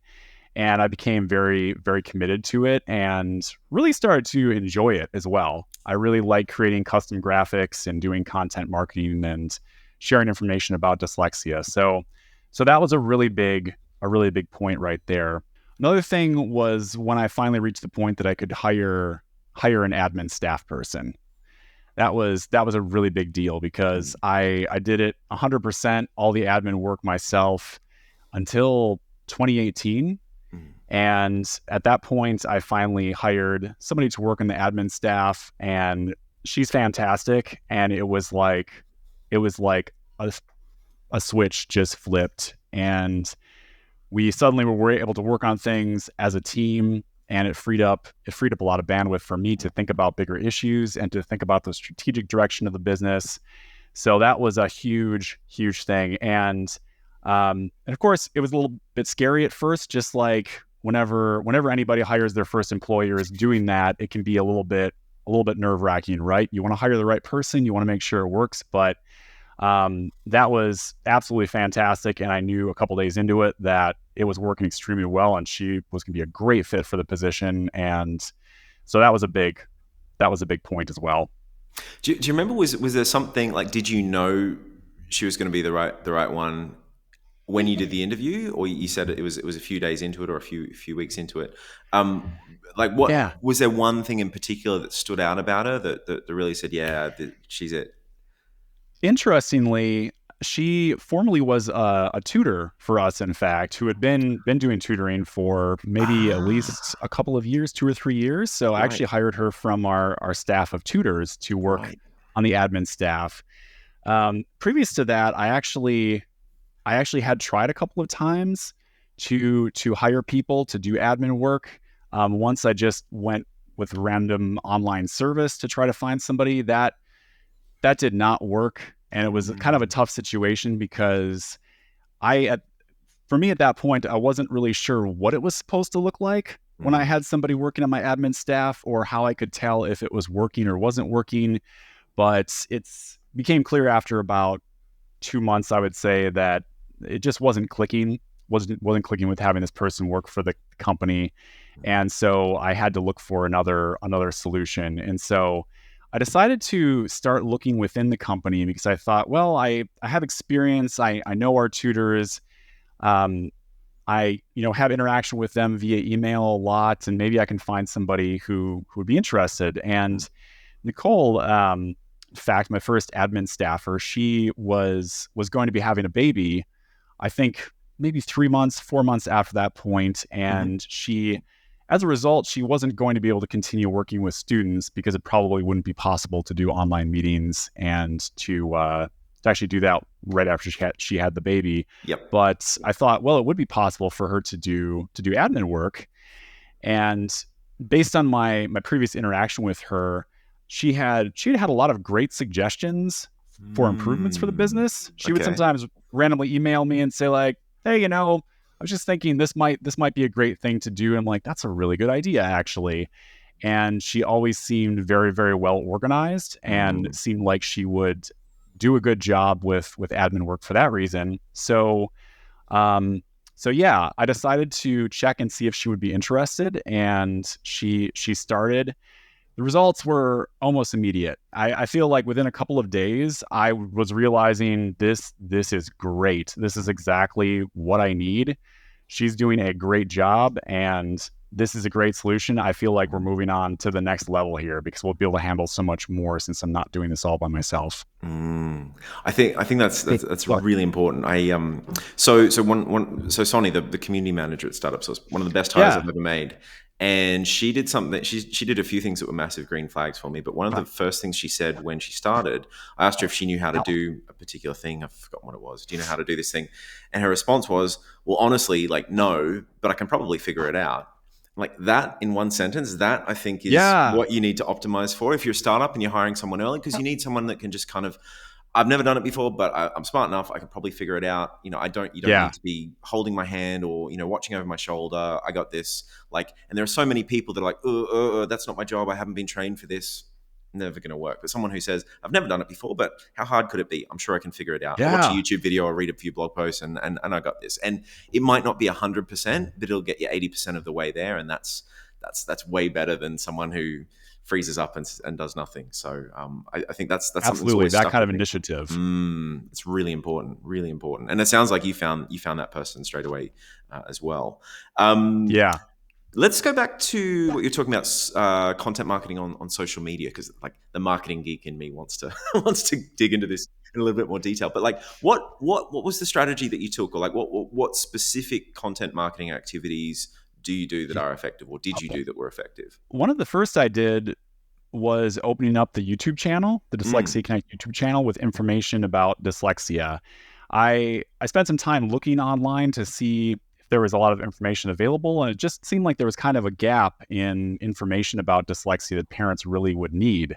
and I became very, very committed to it and really started to enjoy it as well. I really like creating custom graphics and doing content marketing and sharing information about dyslexia. So that was a really big point right there. Another thing was when I finally reached the point that I could hire an admin staff person. That was a really big deal, because I did it 100%, all the admin work myself, until 2018. And at that point, I finally hired somebody to work in the admin staff, and she's fantastic. And it was like a switch just flipped, and we suddenly were able to work on things as a team. And it freed up a lot of bandwidth for me to think about bigger issues and to think about the strategic direction of the business. So that was a huge, huge thing. And of course, it was a little bit scary at first, just like whenever anybody hires their first employer is doing that, it can be a little bit nerve-wracking, right? You want to hire the right person, you want to make sure it works, but that was absolutely fantastic. And I knew a couple days into it that it was working extremely well, and she was going to be a great fit for the position. And so that was a big point as well. Do you remember, was there something like, did you know she was going to be the right one when you did the interview, or you said it was a few days into it, or a few weeks into it? Was there one thing in particular that stood out about her that really said, she's it? Interestingly, she formerly was a tutor for us, in fact, who had been doing tutoring for maybe at least a couple of years, 2 or 3 years. So I actually hired her from our staff of tutors to work on the admin staff. Previous to that, I actually had tried a couple of times to hire people to do admin work. Once I just went with random online service to try to find somebody. That did not work. And it was kind of a tough situation, because for me at that point, I wasn't really sure what it was supposed to look like when I had somebody working on my admin staff, or how I could tell if it was working or wasn't working. But it became clear after about 2 months, I would say, that it just wasn't clicking with having this person work for the company. And so I had to look for another solution. And so I decided to start looking within the company, because I thought, well, I have experience. I know our tutors. I have interaction with them via email a lot, and maybe I can find somebody who would be interested. And Nicole, in fact, my first admin staffer, she was going to be having a baby, I think maybe 3 months, 4 months after that point. And she, as a result, she wasn't going to be able to continue working with students because it probably wouldn't be possible to do online meetings and to actually do that right after she had the baby. Yep. But I thought, well, it would be possible for her to do admin work. And based on my previous interaction with her, she had a lot of great suggestions for improvements for the business. She would sometimes randomly email me and say like, hey, I was just thinking this might be a great thing to do. I'm like, that's a really good idea, actually. And she always seemed very, very well organized and seemed like she would do a good job with admin work for that reason. So yeah, I decided to check and see if she would be interested, and she started. The results were almost immediate. I feel like within a couple of days, I was realizing this is great. This is exactly what I need. She's doing a great job, and this is a great solution. I feel like we're moving on to the next level here because we'll be able to handle so much more since I'm not doing this all by myself. I think that's really important. So Sonny, the community manager at StartupSauce, one of the best hires I've ever made. And she did something. She did a few things that were massive green flags for me. But one of the first things she said when she started, I asked her if she knew how to do a particular thing. I've forgotten what it was. Do you know how to do this thing? And her response was, well, honestly, like, no, but I can probably figure it out. Like that in one sentence, that I think is what you need to optimize for if you're a startup and you're hiring someone early, because you need someone that can just kind of, I've never done it before, but I'm smart enough. I can probably figure it out. You don't need to be holding my hand or, watching over my shoulder. I got this. And there are so many people that are like, that's not my job. I haven't been trained for this. Never going to work. But someone who says, I've never done it before, but how hard could it be? I'm sure I can figure it out. I'll watch a YouTube video or read a few blog posts and I got this. And it might not be 100%, but it'll get you 80% of the way there. And that's way better than someone who freezes up and does nothing. So I think that's absolutely that kind of initiative. It's really important, and it sounds like you found that person straight away as well. Let's go back to what you're talking about, content marketing on social media, because the marketing geek in me wants to dig into this in a little bit more detail. But what was the strategy that you took, or what specific content marketing activities do you do that are effective, or did you do that were effective? One of the first I did was opening up the YouTube channel, the Dyslexia Connect YouTube channel, with information about dyslexia. I spent some time looking online to see if there was a lot of information available, and it just seemed like there was kind of a gap in information about dyslexia that parents really would need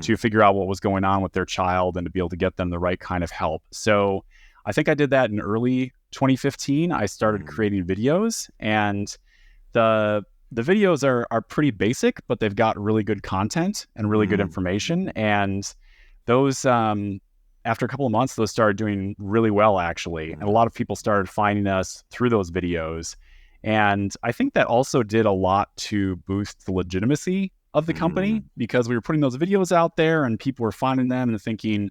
to figure out what was going on with their child and to be able to get them the right kind of help. So I think I did that in early 2015. I started creating videos, and the videos are pretty basic, but they've got really good content and really good information. And those, after a couple of months, those started doing really well, actually. And a lot of people started finding us through those videos. And I think that also did a lot to boost the legitimacy of the company, because we were putting those videos out there and people were finding them and thinking,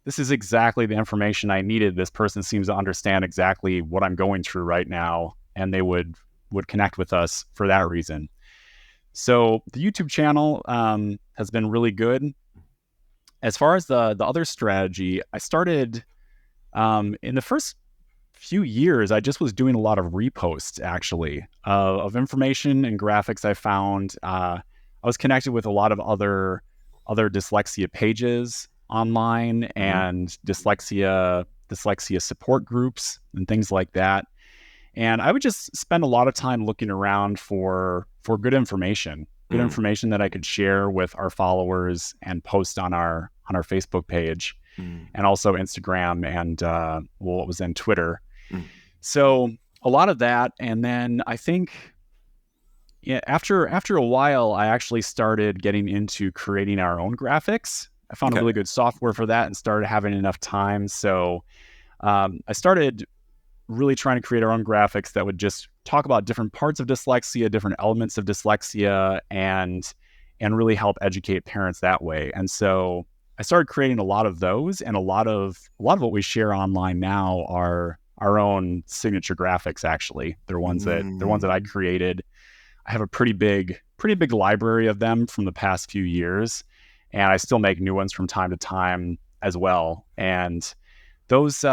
this is exactly the information I needed. This person seems to understand exactly what I'm going through right now. And they would connect with us for that reason. So the YouTube channel has been really good. As far as the other strategy, I started in the first few years, I just was doing a lot of reposts, actually, of information and graphics I found. I was connected with a lot of other dyslexia pages online and dyslexia support groups and things like that. And I would just spend a lot of time looking around for good information that I could share with our followers and post on our Facebook page and also Instagram and what was then Twitter. So a lot of that. And then I think after a while, I actually started getting into creating our own graphics. I found a really good software for that and started having enough time. So I started really trying to create our own graphics that would just talk about different parts of dyslexia, different elements of dyslexia, and really help educate parents that way. And so I started creating a lot of those, and a lot of what we share online now are our own signature graphics. Actually, they're ones that I created. I have a pretty big library of them from the past few years, and I still make new ones from time to time as well. And those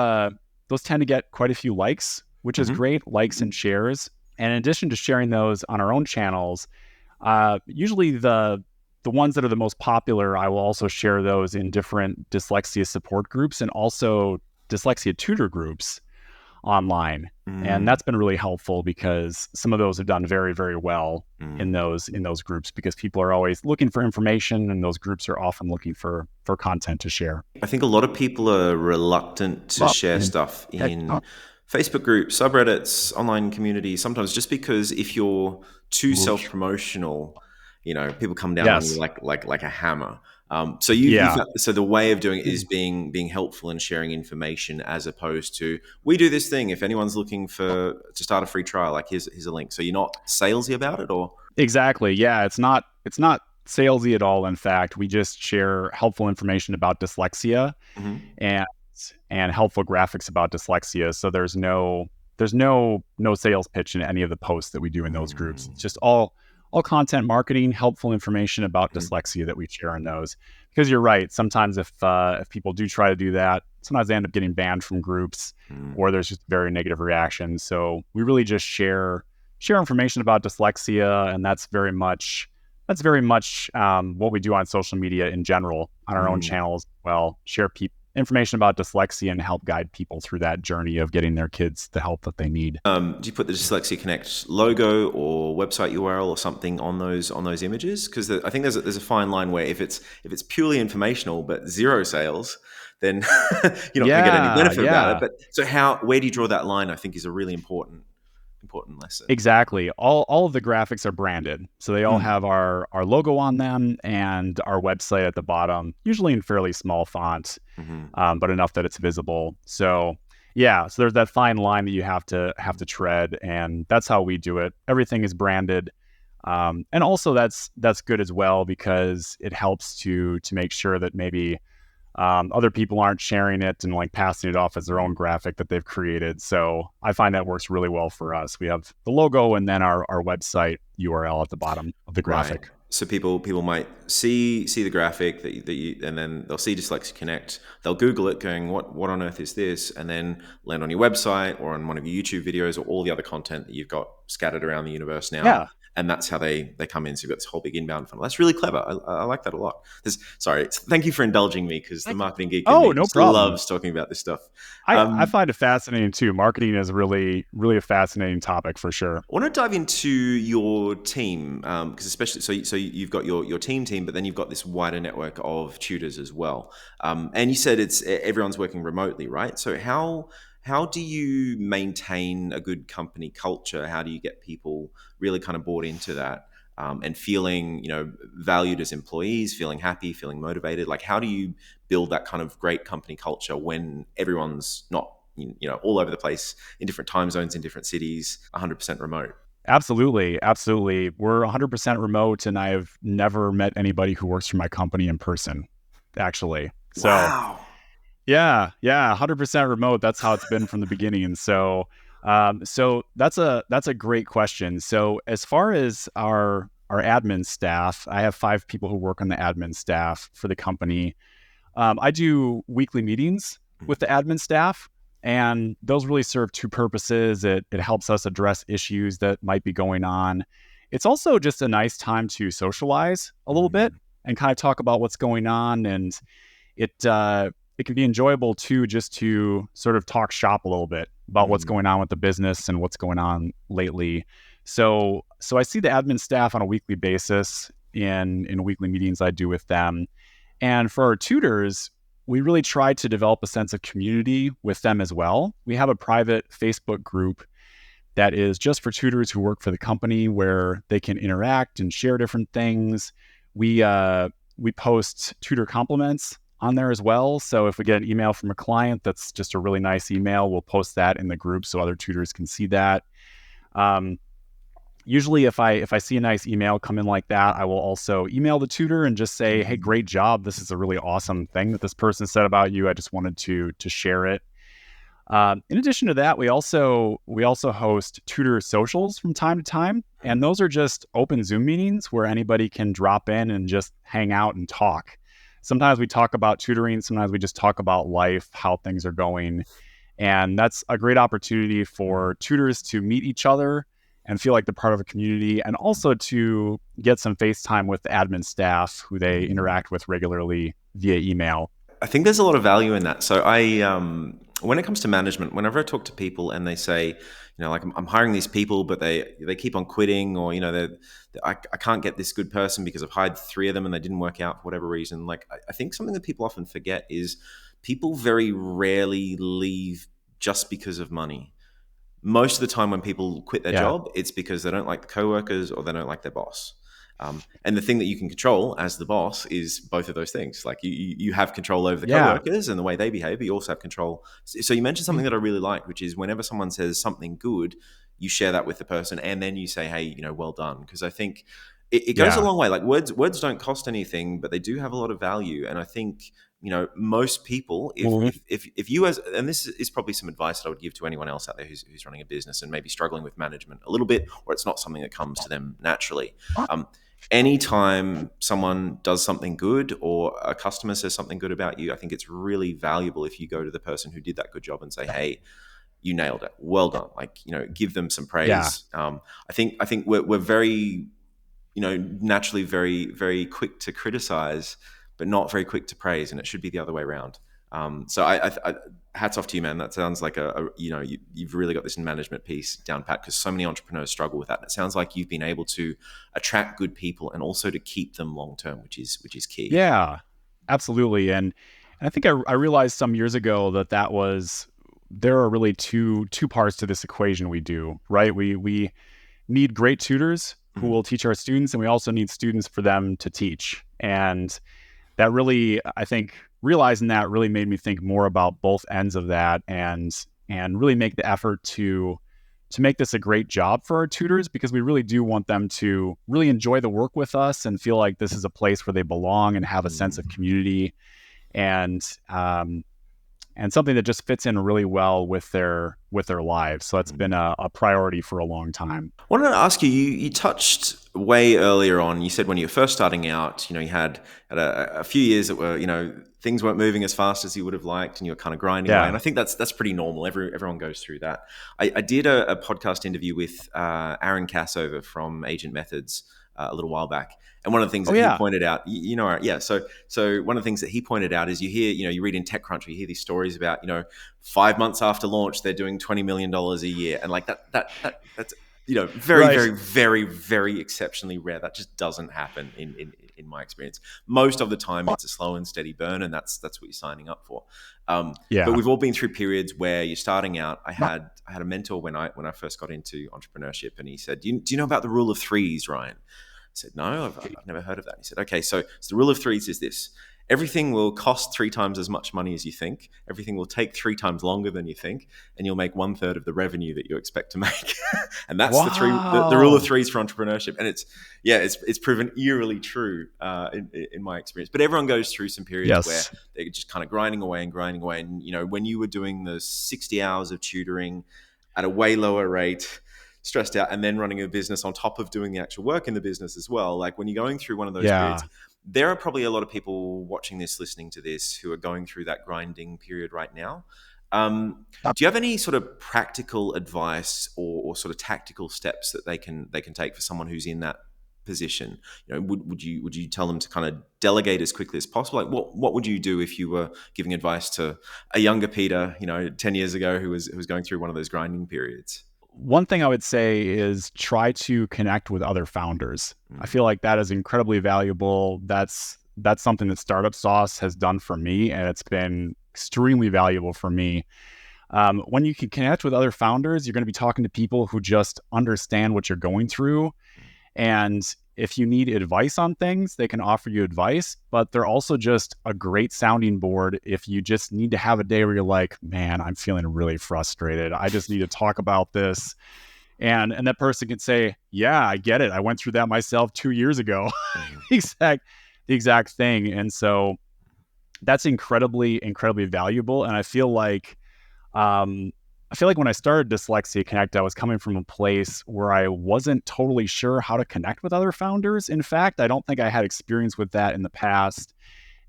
tend to get quite a few likes, which is great, likes and shares. And in addition to sharing those on our own channels, usually the ones that are the most popular, I will also share those in different dyslexia support groups and also dyslexia tutor groups online. And that's been really helpful because some of those have done very, very well in those groups, because people are always looking for information, and those groups are often looking for content to share. I think a lot of people are reluctant to share stuff in Facebook groups, subreddits, online communities, sometimes just because if you're too self-promotional, people come down on you like a hammer. So so the way of doing it is being helpful and sharing information, as opposed to, we do this thing, if anyone's looking to start a free trial, like here's a link. So you're not salesy about it, or? Exactly. Yeah, it's not salesy at all. In fact, we just share helpful information about dyslexia and helpful graphics about dyslexia. So there's no sales pitch in any of the posts that we do in those groups. It's just all content marketing, helpful information about dyslexia that we share in those. Because you're right, sometimes if people do try to do that, sometimes they end up getting banned from groups, or there's just very negative reactions. So we really just share information about dyslexia, and that's very much what we do on social media in general, on our own channels. Well, share information about dyslexia and help guide people through that journey of getting their kids the help that they need. Do you put the Dyslexia Connect logo or website URL or something on those images? Because I think there's a fine line where if it's purely informational but zero sales, then you're not going to get any benefit about it. But so where do you draw that line? I think is a really important lesson. Exactly. All of the graphics are branded. So they all have our logo on them and our website at the bottom, usually in fairly small font, but enough that it's visible. So so there's that fine line that you have to tread, and that's how we do it. Everything is branded. And also that's good as well, because it helps to make sure that maybe other people aren't sharing it and like passing it off as their own graphic that they've created. So I find that works really well for us. We have the logo and then our website URL at the bottom of the graphic. Right. So people might see the graphic that you, and then they'll see Dyslexia Connect. They'll Google it, going, what on earth is this? And then land on your website or on one of your YouTube videos or all the other content that you've got scattered around the universe now. Yeah. And that's how they come in. So you've got this whole big inbound funnel. That's really clever. I like that a lot. Thank you for indulging me, because the marketing geek in me loves talking about this stuff. I find it fascinating too. Marketing is really, really a fascinating topic for sure. I want to dive into your team, because especially so you've got your team, but then you've got this wider network of tutors as well. And you said everyone's working remotely, right? So how do you maintain a good company culture? How do you get people really kind of bought into that, and feeling, valued as employees, feeling happy, feeling motivated? Like, how do you build that kind of great company culture when everyone's not, all over the place in different time zones, in different cities, 100% remote? Absolutely. We're 100% remote, and I've never met anybody who works for my company in person, actually. So, wow. Yeah, 100% remote. That's how it's been from the beginning. So, so that's a great question. So as far as our admin staff, I have 5 people who work on the admin staff for the company. I do weekly meetings with the admin staff, and those really serve 2 purposes. It helps us address issues that might be going on. It's also just a nice time to socialize a little bit and kind of talk about what's going on, and it can be enjoyable too, just to sort of talk shop a little bit about what's going on with the business and what's going on lately. So I see the admin staff on a weekly basis in weekly meetings I do with them. And for our tutors, we really try to develop a sense of community with them as well. We have a private Facebook group that is just for tutors who work for the company, where they can interact and share different things. We post tutor compliments on there as well. So if we get an email from a client that's just a really nice email, we'll post that in the group so other tutors can see that. Usually if I see a nice email come in like that, I will also email the tutor and just say, hey, great job. This is a really awesome thing that this person said about you. I just wanted to share it. In addition to that, we also host tutor socials from time to time. And those are just open Zoom meetings where anybody can drop in and just hang out and talk. Sometimes we talk about tutoring. Sometimes we just talk about life, how things are going. And that's a great opportunity for tutors to meet each other and feel like they're part of a community, and also to get some face time with the admin staff who they interact with regularly via email. I think there's a lot of value in that. So when it comes to management, whenever I talk to people and they say, like I'm hiring these people, but they keep on quitting, or I can't get this good person because I've hired 3 of them and they didn't work out for whatever reason. Like I think something that people often forget is people very rarely leave just because of money. Most of the time when people quit their job, it's because they don't like the coworkers or they don't like their boss. And the thing that you can control as the boss is both of those things. Like you have control over the coworkers and the way they behave, but you also have control. So you mentioned something that I really like, which is whenever someone says something good, you share that with the person and then you say, hey, well done. Because I think it goes a long way. Like words don't cost anything, but they do have a lot of value. And I think, most people, if you and this is probably some advice that I would give to anyone else out there who's running a business and maybe struggling with management a little bit, or it's not something that comes to them naturally. Anytime someone does something good or a customer says something good about you, I think it's really valuable if you go to the person who did that good job and say, hey, you nailed it. Well done. Like, give them some praise. I think we're very, naturally very, very quick to criticize, but not very quick to praise. And it should be the other way around. So I hats off to you, man. That sounds like you've really got this management piece down pat, because so many entrepreneurs struggle with that. And it sounds like you've been able to attract good people and also to keep them long term, which is key. Yeah, absolutely. And I think I realized some years ago that there are really two parts to this equation we do, right? We need great tutors who will teach our students, and we also need students for them to teach. And that really, I think, realizing that really made me think more about both ends of that, and really make the effort to make this a great job for our tutors, because we really do want them to really enjoy the work with us and feel like this is a place where they belong and have a sense of community, and something that just fits in really well with their lives. So that's been a priority for a long time. I wanted to ask you, you touched way earlier on, you said when you were first starting out, you had a few years that were, things weren't moving as fast as you would have liked, and you were kind of grinding away. And I think that's pretty normal. Everyone goes through that. I did a podcast interview with Aaron Cassover from Agent Methods a little while back. And one of the things that he pointed out, so one of the things that he pointed out is you read in TechCrunch, you hear these stories about, 5 months after launch, they're doing $20 million a year. And like that's, very, very, very, very exceptionally rare. That just doesn't happen in my experience. Most of the time it's a slow and steady burn, and that's what you're signing up for. But we've all been through periods where you're starting out. I had a mentor when I first got into entrepreneurship, and he said, do you know about the rule of threes, Ryan? I said, no, I've never heard of that. He said, okay, so the rule of threes is this. Everything will cost 3 times as much money as you think. Everything will take 3 times longer than you think, and you'll make 1/3 of the revenue that you expect to make. And that's the rule of threes for entrepreneurship. And it's proven eerily true in my experience. But everyone goes through some periods where they're just kind of grinding away. And when you were doing the 60 hours of tutoring at a way lower rate, stressed out, and then running a business on top of doing the actual work in the business as well. Like when you're going through one of those periods, there are probably a lot of people watching this, listening to this, who are going through that grinding period right now. Do you have any sort of practical advice or sort of tactical steps that they can take for someone who's in that position? Would you tell them to kind of delegate as quickly as possible? Like what would you do if you were giving advice to a younger Peter, 10 years ago who was going through one of those grinding periods? One thing I would say is try to connect with other founders. I feel like that is incredibly valuable. That's something that StartupSauce has done for me, and it's been extremely valuable for me. When you can connect with other founders, you're going to be talking to people who just understand what you're going through. And if you need advice on things, they can offer you advice, but they're also just a great sounding board if you just need to have a day where you're like, man, I'm feeling really frustrated. I just need to talk about this. And that person can say, yeah, I get it. I went through that myself 2 years ago. The exact thing. And so that's incredibly, incredibly valuable. And I feel like when I started Dyslexia Connect, I was coming from a place where I wasn't totally sure how to connect with other founders. In fact, I don't think I had experience with that in the past.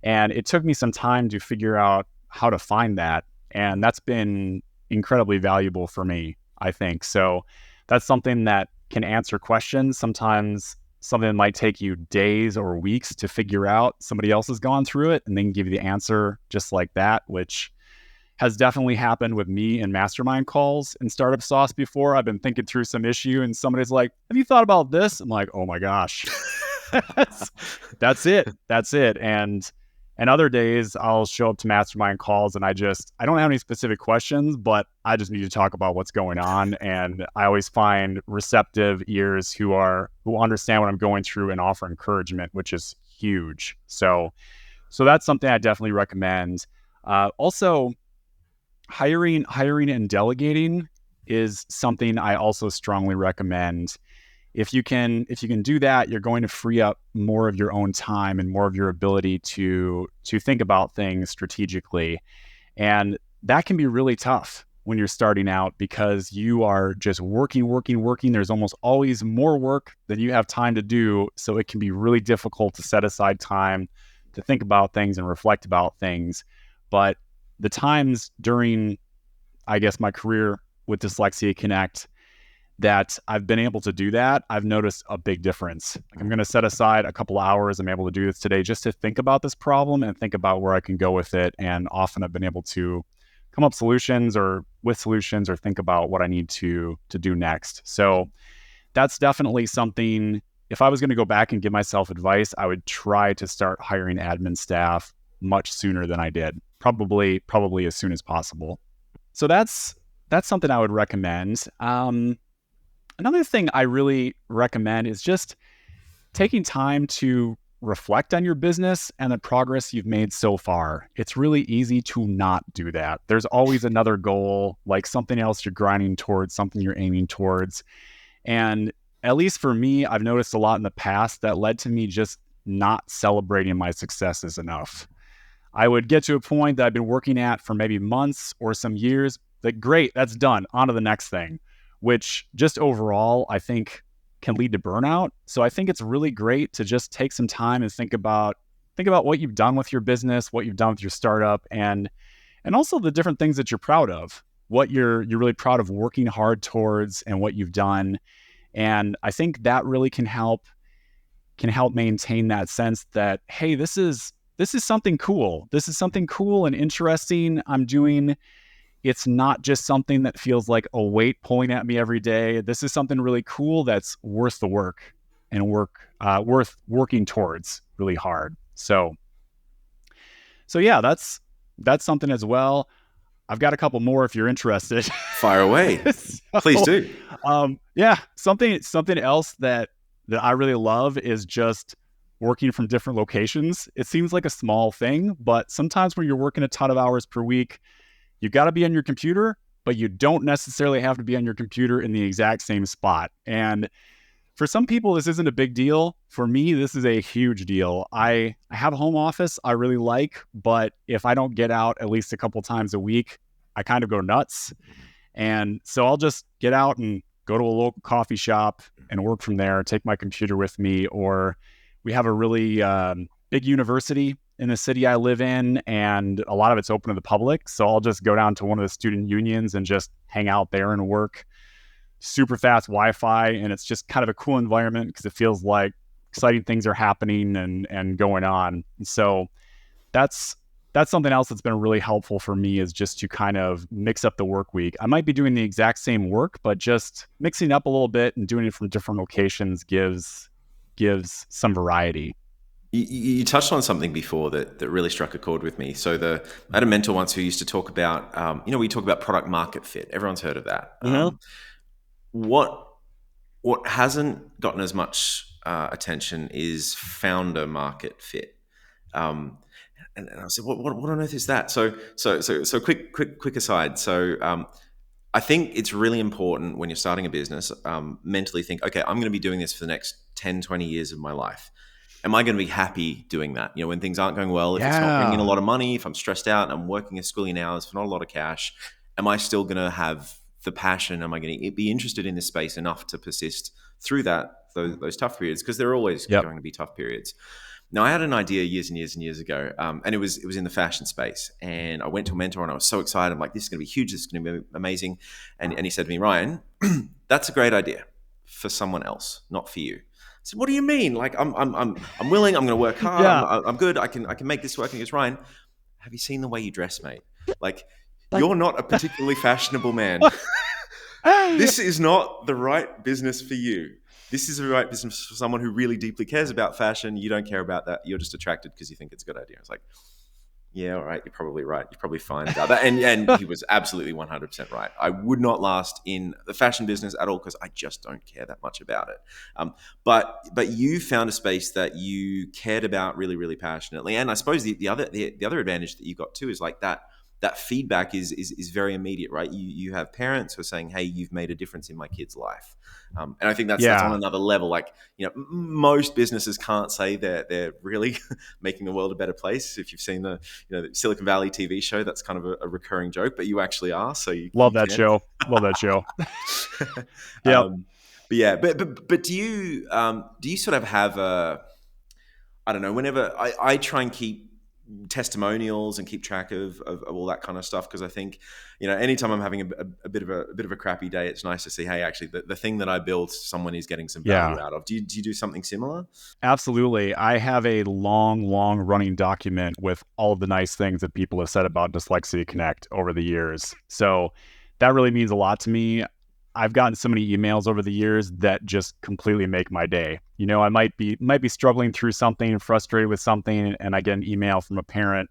And it took me some time to figure out how to find that. And that's been incredibly valuable for me, I think. So that's something that can answer questions. Sometimes something might take you days or weeks to figure out. Somebody else has gone through it and they can give you the answer just like that, which has definitely happened with me in mastermind calls in StartupSauce before. I've been thinking through some issue and somebody's like, have you thought about this? I'm like, oh my gosh, that's it. That's it. And other days I'll show up to mastermind calls and I don't have any specific questions, but I just need to talk about what's going on. And I always find receptive ears who understand what I'm going through and offer encouragement, which is huge. So that's something I definitely recommend. Also, hiring and delegating is something I also strongly recommend. If you can do that, you're going to free up more of your own time and more of your ability to think about things strategically. And that can be really tough when you're starting out because you are just working. There's almost always more work than you have time to do. So it can be really difficult to set aside time to think about things and reflect about things. But the times during, I guess, my career with Dyslexia Connect that I've been able to do that, I've noticed a big difference. Like I'm going to set aside a couple of hours. I'm able to do this today just to think about this problem and think about where I can go with it. And often I've been able to come up with solutions or think about what I need to do next. So that's definitely something. If I was going to go back and give myself advice, I would try to start hiring admin staff much sooner than I did. Probably as soon as possible. So that's something I would recommend. Another thing I really recommend is just taking time to reflect on your business and the progress you've made so far. It's really easy to not do that. There's always another goal, like something else you're grinding towards, something you're aiming towards. And at least for me, I've noticed a lot in the past that led to me just not celebrating my successes enough. I would get to a point that I've been working at for maybe months or some years. Like, great, that's done. On to the next thing, which just overall, I think can lead to burnout. So I think it's really great to just take some time and think about what you've done with your business, what you've done with your startup, and also the different things that you're proud of, what you're really proud of working hard towards and what you've done. And I think that really can help maintain that sense that, hey, this is something cool. This is something cool and interesting I'm doing. It's not just something that feels like a weight pulling at me every day. This is something really cool that's worth the work and worth working towards really hard. So yeah, that's something as well. I've got a couple more if you're interested. Fire away. Please do. Yeah, something else that I really love is just working from different locations. It seems like a small thing, but sometimes when you're working a ton of hours per week, you got to be on your computer, but you don't necessarily have to be on your computer in the exact same spot. And for some people, this isn't a big deal. For me, this is a huge deal. I have a home office I really like, but if I don't get out at least a couple times a week, I kind of go nuts. And so I'll just get out and go to a local coffee shop and work from there, take my computer with me. Or we have a really big university in the city I live in, and a lot of it's open to the public. So I'll just go down to one of the student unions and just hang out there and work. Super fast Wi-Fi, and it's just kind of a cool environment because it feels like exciting things are happening and going on. And so that's something else that's been really helpful for me, is just to kind of mix up the work week. I might be doing the exact same work, but just mixing up a little bit and doing it from different locations gives some variety. You touched on something before that really struck a chord with me. So I had a mentor once who used to talk about, we talk about product market fit. Everyone's heard of that. Mm-hmm. What hasn't gotten as much attention is founder market fit. And I said, what on earth is that? So quick aside. So I think it's really important when you're starting a business, mentally think, okay, I'm going to be doing this for the next 10, 20 years of my life. Am I going to be happy doing that? When things aren't going well, if it's not bringing in a lot of money, if I'm stressed out and I'm working a squillion hours for not a lot of cash, am I still going to have the passion? Am I going to be interested in this space enough to persist through those tough periods? Because there are always going to be tough periods. Now, I had an idea years and years and years ago, and it was in the fashion space. And I went to a mentor, and I was so excited. I'm like, this is going to be huge. This is going to be amazing. And he said to me, Ryan, that's a great idea. for someone else, not for you. I said, what do you mean? Like, I'm willing. I'm going to work hard. Yeah. I'm good. I can make this work. And he goes, Ryan, have you seen the way you dress, mate? Like, Like, you're not a particularly fashionable man. This is not the right business for you. This is the right business for someone who really deeply cares about fashion. You don't care about that. You're just attracted because you think it's a good idea. It's like, yeah, all right. You're probably right. You're probably fine about that. And he was absolutely 100% right. I would not last in the fashion business at all because I just don't care that much about it. But you found a space that you cared about really, really passionately. And I suppose the other advantage that you got too is like that feedback is very immediate, right? You have parents who are saying, hey, you've made a difference in my kid's life. And I think that's on another level. Like, most businesses can't say that they're really making the world a better place. If you've seen the Silicon Valley TV show, that's kind of a recurring joke, but you actually are. So love that show. Yeah. But do you sort of have I don't know, whenever I try and keep testimonials and keep track of all that kind of stuff, because I think anytime I'm having a bit of a crappy day, it's nice to see, hey, actually the thing that I built, someone is getting some value out of. Do you do something similar? Absolutely. I have a long running document with all of the nice things that people have said about Dyslexia Connect over the years. So that really means a lot to me. I've gotten so many emails over the years that just completely make my day. I might be struggling through something, frustrated with something, and I get an email from a parent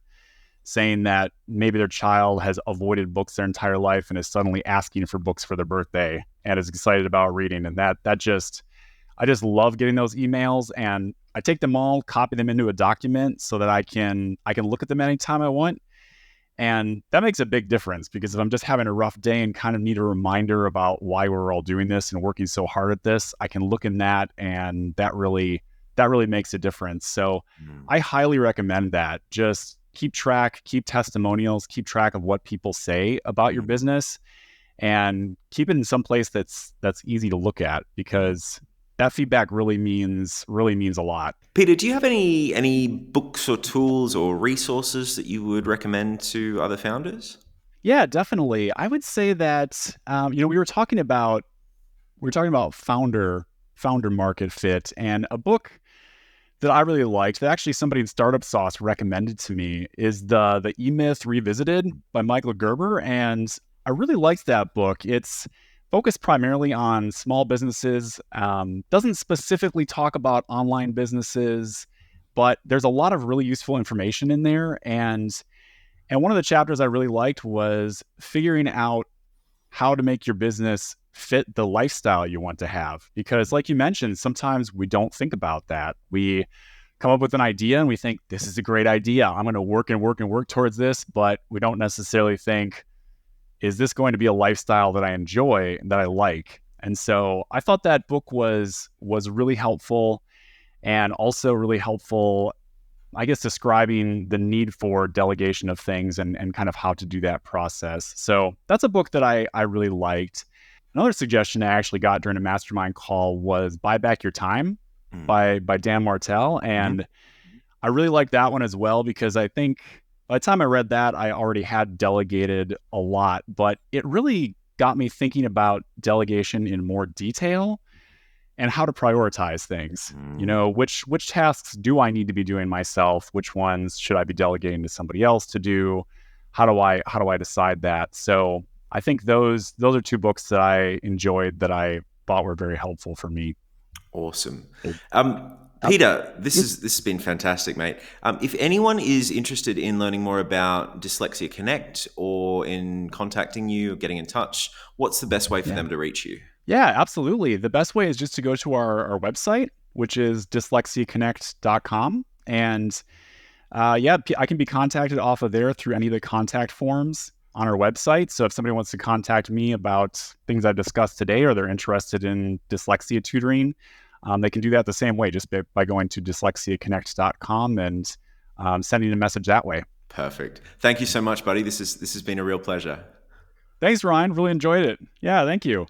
saying that maybe their child has avoided books their entire life and is suddenly asking for books for their birthday and is excited about reading. And I just love getting those emails, and I take them all, copy them into a document so that I can look at them anytime I want. And that makes a big difference, because if I'm just having a rough day and kind of need a reminder about why we're all doing this and working so hard at this, I can look in that, and that really makes a difference. So I highly recommend that. Just keep testimonials, keep track of what people say about your business, and keep it in some place that's easy to look at, because that feedback really means a lot. Peter, do you have any books or tools or resources that you would recommend to other founders? Yeah, definitely. I would say that we were talking about founder market fit, and a book that I really liked, that actually somebody in StartupSauce recommended to me, is the E-Myth Revisited by Michael Gerber, and I really liked that book. It's focused primarily on small businesses, doesn't specifically talk about online businesses, but there's a lot of really useful information in there. And one of the chapters I really liked was figuring out how to make your business fit the lifestyle you want to have. Because like you mentioned, sometimes we don't think about that. We come up with an idea and we think, this is a great idea, I'm going to work towards this, but we don't necessarily think, is this going to be a lifestyle that I enjoy, that I like? And so I thought that book was really helpful, and also really helpful, I guess, describing the need for delegation of things and kind of how to do that process. So that's a book that I really liked. Another suggestion I actually got during a mastermind call was Buy Back Your Time by Dan Martell. And I really liked that one as well, because I think by the time I read that, I already had delegated a lot, but it really got me thinking about delegation in more detail and how to prioritize things. Which tasks do I need to be doing myself? Which ones should I be delegating to somebody else to do? How do I decide that? So I think those are two books that I enjoyed, that I thought were very helpful for me. Awesome. Peter, this has been fantastic, mate. If anyone is interested in learning more about Dyslexia Connect, or in contacting you or getting in touch, what's the best way for them to reach you? Yeah, absolutely. The best way is just to go to our website, which is dyslexiaconnect.com. And I can be contacted off of there through any of the contact forms on our website. So if somebody wants to contact me about things I've discussed today, or they're interested in dyslexia tutoring, they can do that the same way, just by going to dyslexiaconnect.com and sending a message that way. Perfect. Thank you so much, buddy. This has been a real pleasure. Thanks, Ryan. Really enjoyed it. Yeah, thank you.